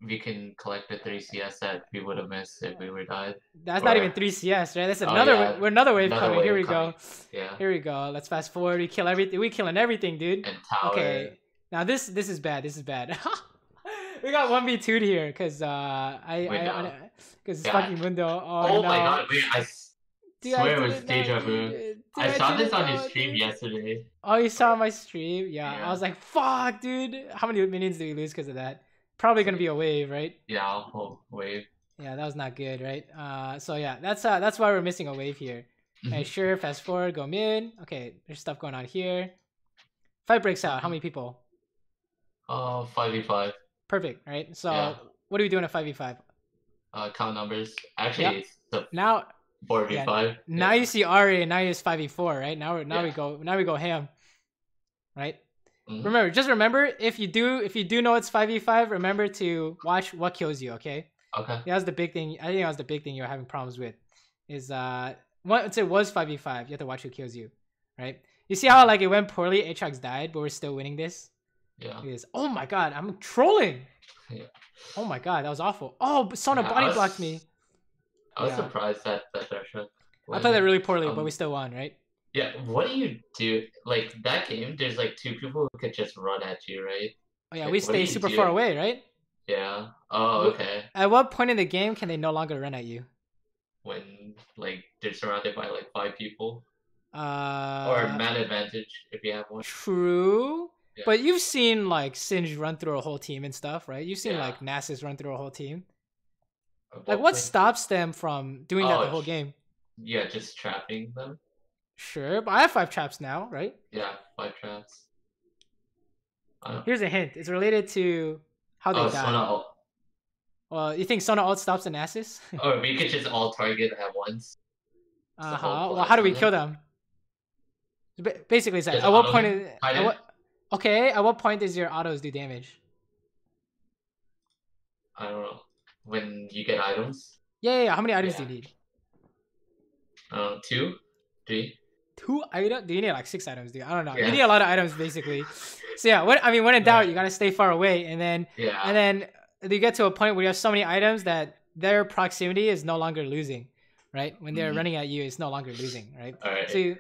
We can collect the 3 CS that we would have missed if we were died. That's not even 3 CS, right? That's another another wave coming. Here we go. Yeah. Here we go. Let's fast forward. We kill everything. We killing everything, dude. And tower. Okay. Now this is bad. This is bad. We got 1v2'd here because because fucking Mundo. Oh my god! Wait, I swear it was deja vu. I saw this on your stream yesterday. Oh, you saw my stream? Yeah. I was like, fuck, dude. How many minions did we lose because of that? Probably gonna be a wave, right? Yeah, a whole wave. Yeah, that was not good, right? So yeah, that's why we're missing a wave here. Okay, sure. Fast forward, go mid. Okay, there's stuff going on here. Fight breaks out. How many people? 5v5. Perfect, right? So what do we do in a 5v5? Count numbers. Actually, now 4v5. Now you see Ari, and now you see 5v4, right? Now we go ham, right? Remember, just remember if you do know it's 5v5, remember to watch what kills you. Okay. Okay. That was the big thing. I think that was the big thing you're having problems with. Is once it was 5v5, you have to watch who kills you, right? You see how like it went poorly, Aatrox died, but we're still winning this. Yeah. Oh my god, I'm trolling. Yeah. Oh my god, that was awful. Oh, but Sona body blocked me. I was surprised that Threshold. I played that really poorly, but we still won, right? Yeah. What do you do? Like that game, there's like 2 people who could just run at you, right? Oh yeah, like, we stay super far away, right? Yeah. Oh, okay. At what point in the game can they no longer run at you? When like they're surrounded by like 5 people. Or man advantage if you have one. True. Yeah. But you've seen like Singe run through a whole team and stuff, right? You've seen like Nasus run through a whole team. Like what stops them from doing that the whole game? Yeah, just trapping them. Sure, but I have 5 traps now, right? Yeah, 5 traps. Here's a hint. It's related to how they die. Sona ult. Well, you think Sona ult stops the Nasus? Or we could just all target at once. Well, how do we kill them? Basically, at what point? At what point does your autos do damage? I don't know. When you get items. Yeah. How many items do you need? 2, 3. 2 items? Do you need like 6 items, dude? I don't know. You need a lot of items, basically. So yeah, when in doubt, you gotta stay far away, and then you get to a point where you have so many items that their proximity is no longer losing, right? When they're running at you, it's no longer losing, right? All right. So,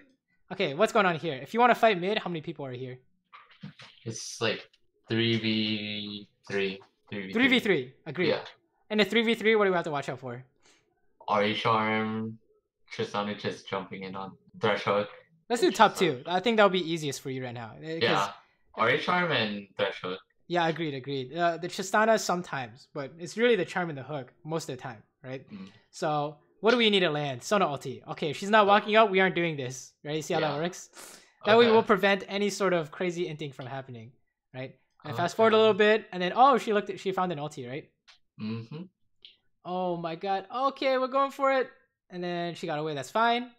okay, what's going on here? If you want to fight mid, how many people are here? It's like 3v3. 3v3. Agreed. Yeah. And the 3v3, what do we have to watch out for? Ari Charm, Tristana just jumping in on Threshold. Let's do top 2. I think that'll be easiest for you right now. Yeah, Ari Charm and Threshold. Yeah, agreed. The Tristana sometimes, but it's really the Charm and the Hook most of the time, right? So what do we need to land? Sona ulti. Okay, if she's not walking out, we aren't doing this, right? You see how that works? That way we'll prevent any sort of crazy inting from happening, right? And fast forward a little bit, and then she found an ulti, right? Oh my god. Okay, we're going for it. And then she got away. That's fine,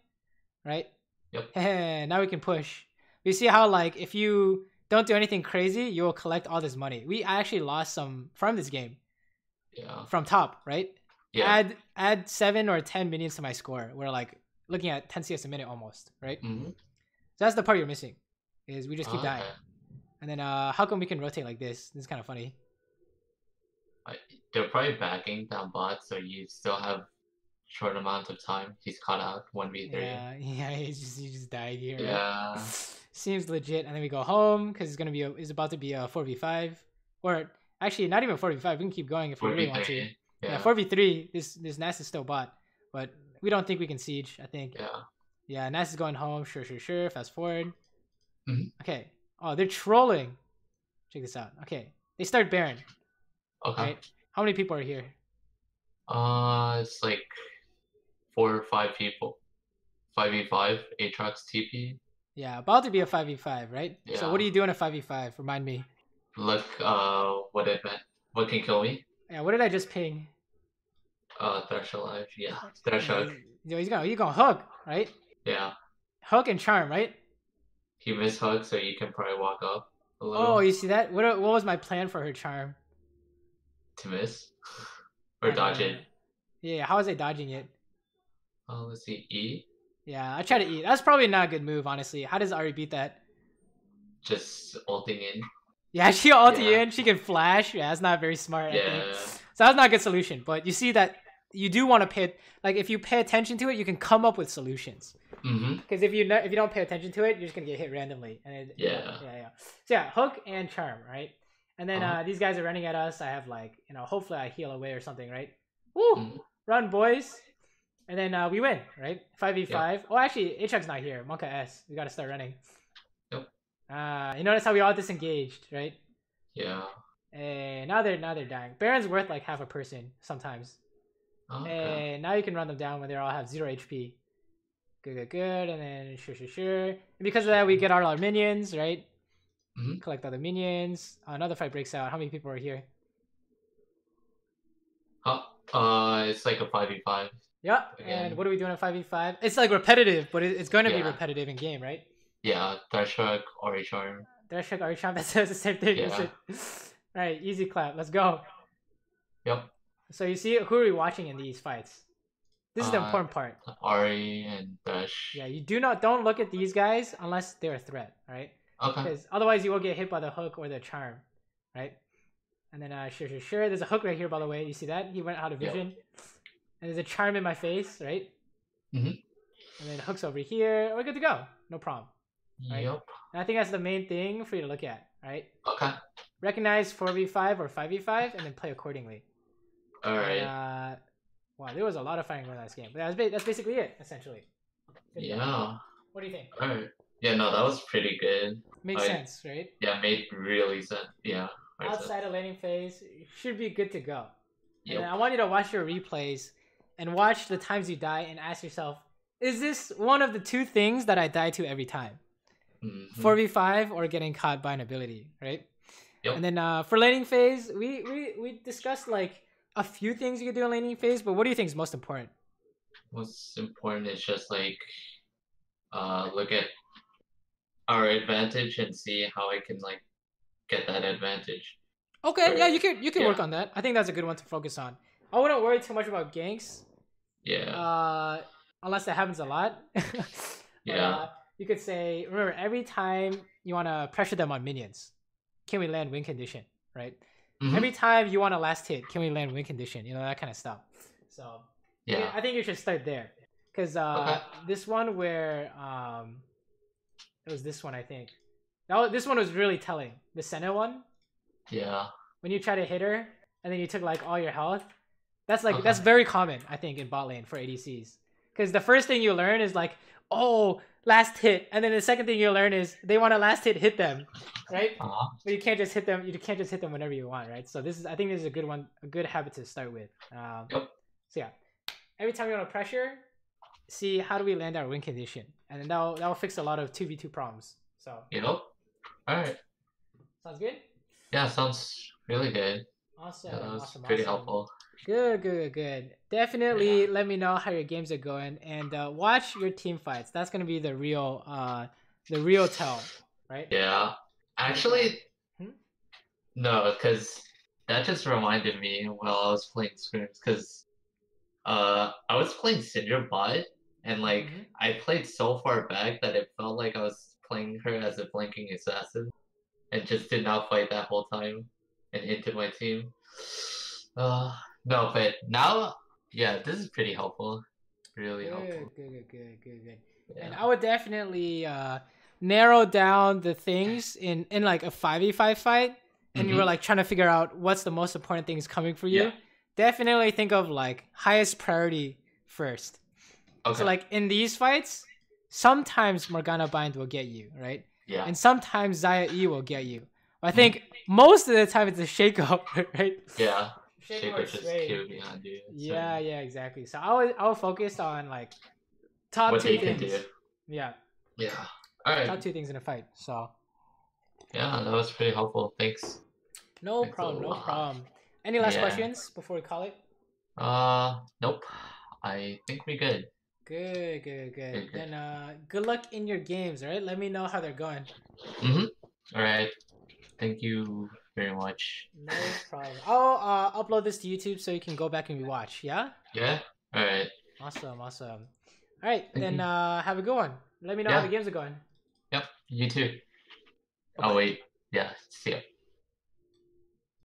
right? Yep. Now we can push. You see how like if you don't do anything crazy, you will collect all this money. We actually lost some from this game. Yeah. From top, right? Yeah. Add 7 or 10 minions to my score. We're like looking at 10 CS a minute almost, right? So that's the part you're missing. Is we just keep dying. And then how come we can rotate like this? This is kind of funny. They're probably backing down bot, so you still have short amount of time. He's caught out 1v3. Yeah, he just died here. Yeah. Right? Seems legit. And then we go home because it's about to be a 4v5, or actually not even 4v5. We can keep going if we really want to. Yeah, 4v3. This Nas is still bot, but we don't think we can siege. I think. Yeah, Nas is going home. Sure. Fast forward. Okay. Oh, they're trolling. Check this out. Okay, they start Baron. Okay. Right? How many people are here? It's like 4 or 5 people. 5v5, Aatrox TP. Yeah, about to be a 5v5, right? Yeah. So what are you doing a 5v5? Remind me. Look, what can kill me? Yeah, what did I just ping? Threshold Life. Yeah, Threshold. He's gonna hook, right? Yeah. Hook and charm, right? He missed hook, so you can probably walk up a little. Oh, you see that? What was my plan for her charm? To miss? Or dodge it? Yeah, how was I dodging it? Oh, let's see. E? Yeah, I tried to E. That's probably not a good move, honestly. How does Ari beat that? Just ulting in. Yeah, she ulti in. She can flash. Yeah, that's not very smart. Yeah. I think. So that's not a good solution. But you see that you do want to pay... Like, if you pay attention to it, you can come up with solutions. Because if you don't pay attention to it, you're just going to get hit randomly. And Yeah. So yeah, hook and charm, right? And then these guys are running at us. I have like, hopefully I heal away or something, right? Woo! Run, boys! And then we win, right? 5v5. Yep. Oh, actually, Aatrox's not here. Monka S. We gotta start running. Yep. You notice how we all disengaged, right? Yeah. And now they're dying. Baron's worth like half a person sometimes. Okay. And now you can run them down when they all have 0 HP. Good. And then sure. And because of that, we get all our minions, right? Collect other minions. Another fight breaks out. How many people are here? It's like a 5v5. Yeah. Again. And what are we doing at 5v5? It's like repetitive, but it's going to be repetitive in game, right? Yeah, Darshak, Ori Charm. Darshak, Ori Charm, that says the same thing. Yeah. Alright, easy clap. Let's go. Yep. So you see, who are we watching in these fights? This is the important part. Ori and Dash. Yeah, you don't look at these guys unless they're a threat, right? Okay. Because otherwise you will get hit by the hook or the charm, right? And then sure. There's a hook right here, by the way. You see that? He went out of vision. Yep. And there's a charm in my face, right? Mm-hmm. And then hooks over here. We're good to go. No problem. Right? Yep. And I think that's the main thing for you to look at, right? Okay. Recognize 4v5 or 5v5 and then play accordingly. All right. Wow, there was a lot of fighting going on in this game. But that's basically it, essentially. Yeah. What do you think? All right. Yeah, no, that was pretty good. Makes sense, right? Yeah, made really sense. Yeah. Outside of laning phase, you should be good to go. Yep. And I want you to watch your replays and watch the times you die and ask yourself, is this one of the two things that I die to every time? 4v5 or getting caught by an ability, right? Yep. And then for laning phase, we discussed like a few things you could do in laning phase, but what do you think is most important? Most important is just like look at our advantage and see how I can like get that advantage. Okay, yeah, you can work on that. I think that's a good one to focus on. I wouldn't worry too much about ganks. Yeah. Unless that happens a lot. Yeah. You could say, remember, every time you want to pressure them on minions, can we land win condition, right? Mm-hmm. Every time you want a last hit, can we land win condition? You know, that kind of stuff. So yeah, I think you should start there. Because this one where it was this one, I think. This one was really telling. The Senna one. Yeah. When you try to hit her and then you took like all your health, that's like that's very common, I think, in bot lane for ADCs. Because the first thing you learn is like, oh, last hit, and then the second thing you learn is they want a last hit them, right? But you can't just hit them. You can't just hit them whenever you want, right? So I think this is a good one, a good habit to start with. So yeah, every time you want to pressure, see how do we land our win condition, and then that will fix a lot of 2v2 problems. So all right. Sounds good. Yeah, sounds really good. Awesome. Yeah, that was pretty helpful. Good. Definitely let me know how your games are going, and watch your team fights. That's gonna be the real tell, right? Yeah. Actually, no, because that just reminded me while I was playing scrims, because I was playing Syndra bot, and like I played so far back that it felt like I was playing her as a flanking assassin, and just did not fight that whole time, and into my team. No, but now, yeah, this is pretty helpful. Really helpful. Good. Yeah. And I would definitely narrow down the things in like a 5v5 fight, and you were like trying to figure out what's the most important things coming for you. Definitely think of like highest priority first. Okay. So like in these fights, sometimes Morgana Bind will get you, right? Yeah. And sometimes Xayah E will get you. I think most of the time it's a shake-up, right? Yeah. Shaker just kill behind you. Yeah, exactly. So I will focus on like top what 2 things. Can do. Yeah. All right. Top 2 things in a fight. So. Yeah, that was pretty helpful. Thanks. No problem. Any last questions before we call it? Nope. I think we're good. Good. Then good luck in your games, right? Let me know how they're going. All right. Thank you very much. No problem. I'll upload this to YouTube so you can go back and rewatch. Yeah. All right. Awesome. All right. Then have a good one. Let me know how the games are going. Yep. You too. Bye-bye. Oh wait. Yeah. See ya.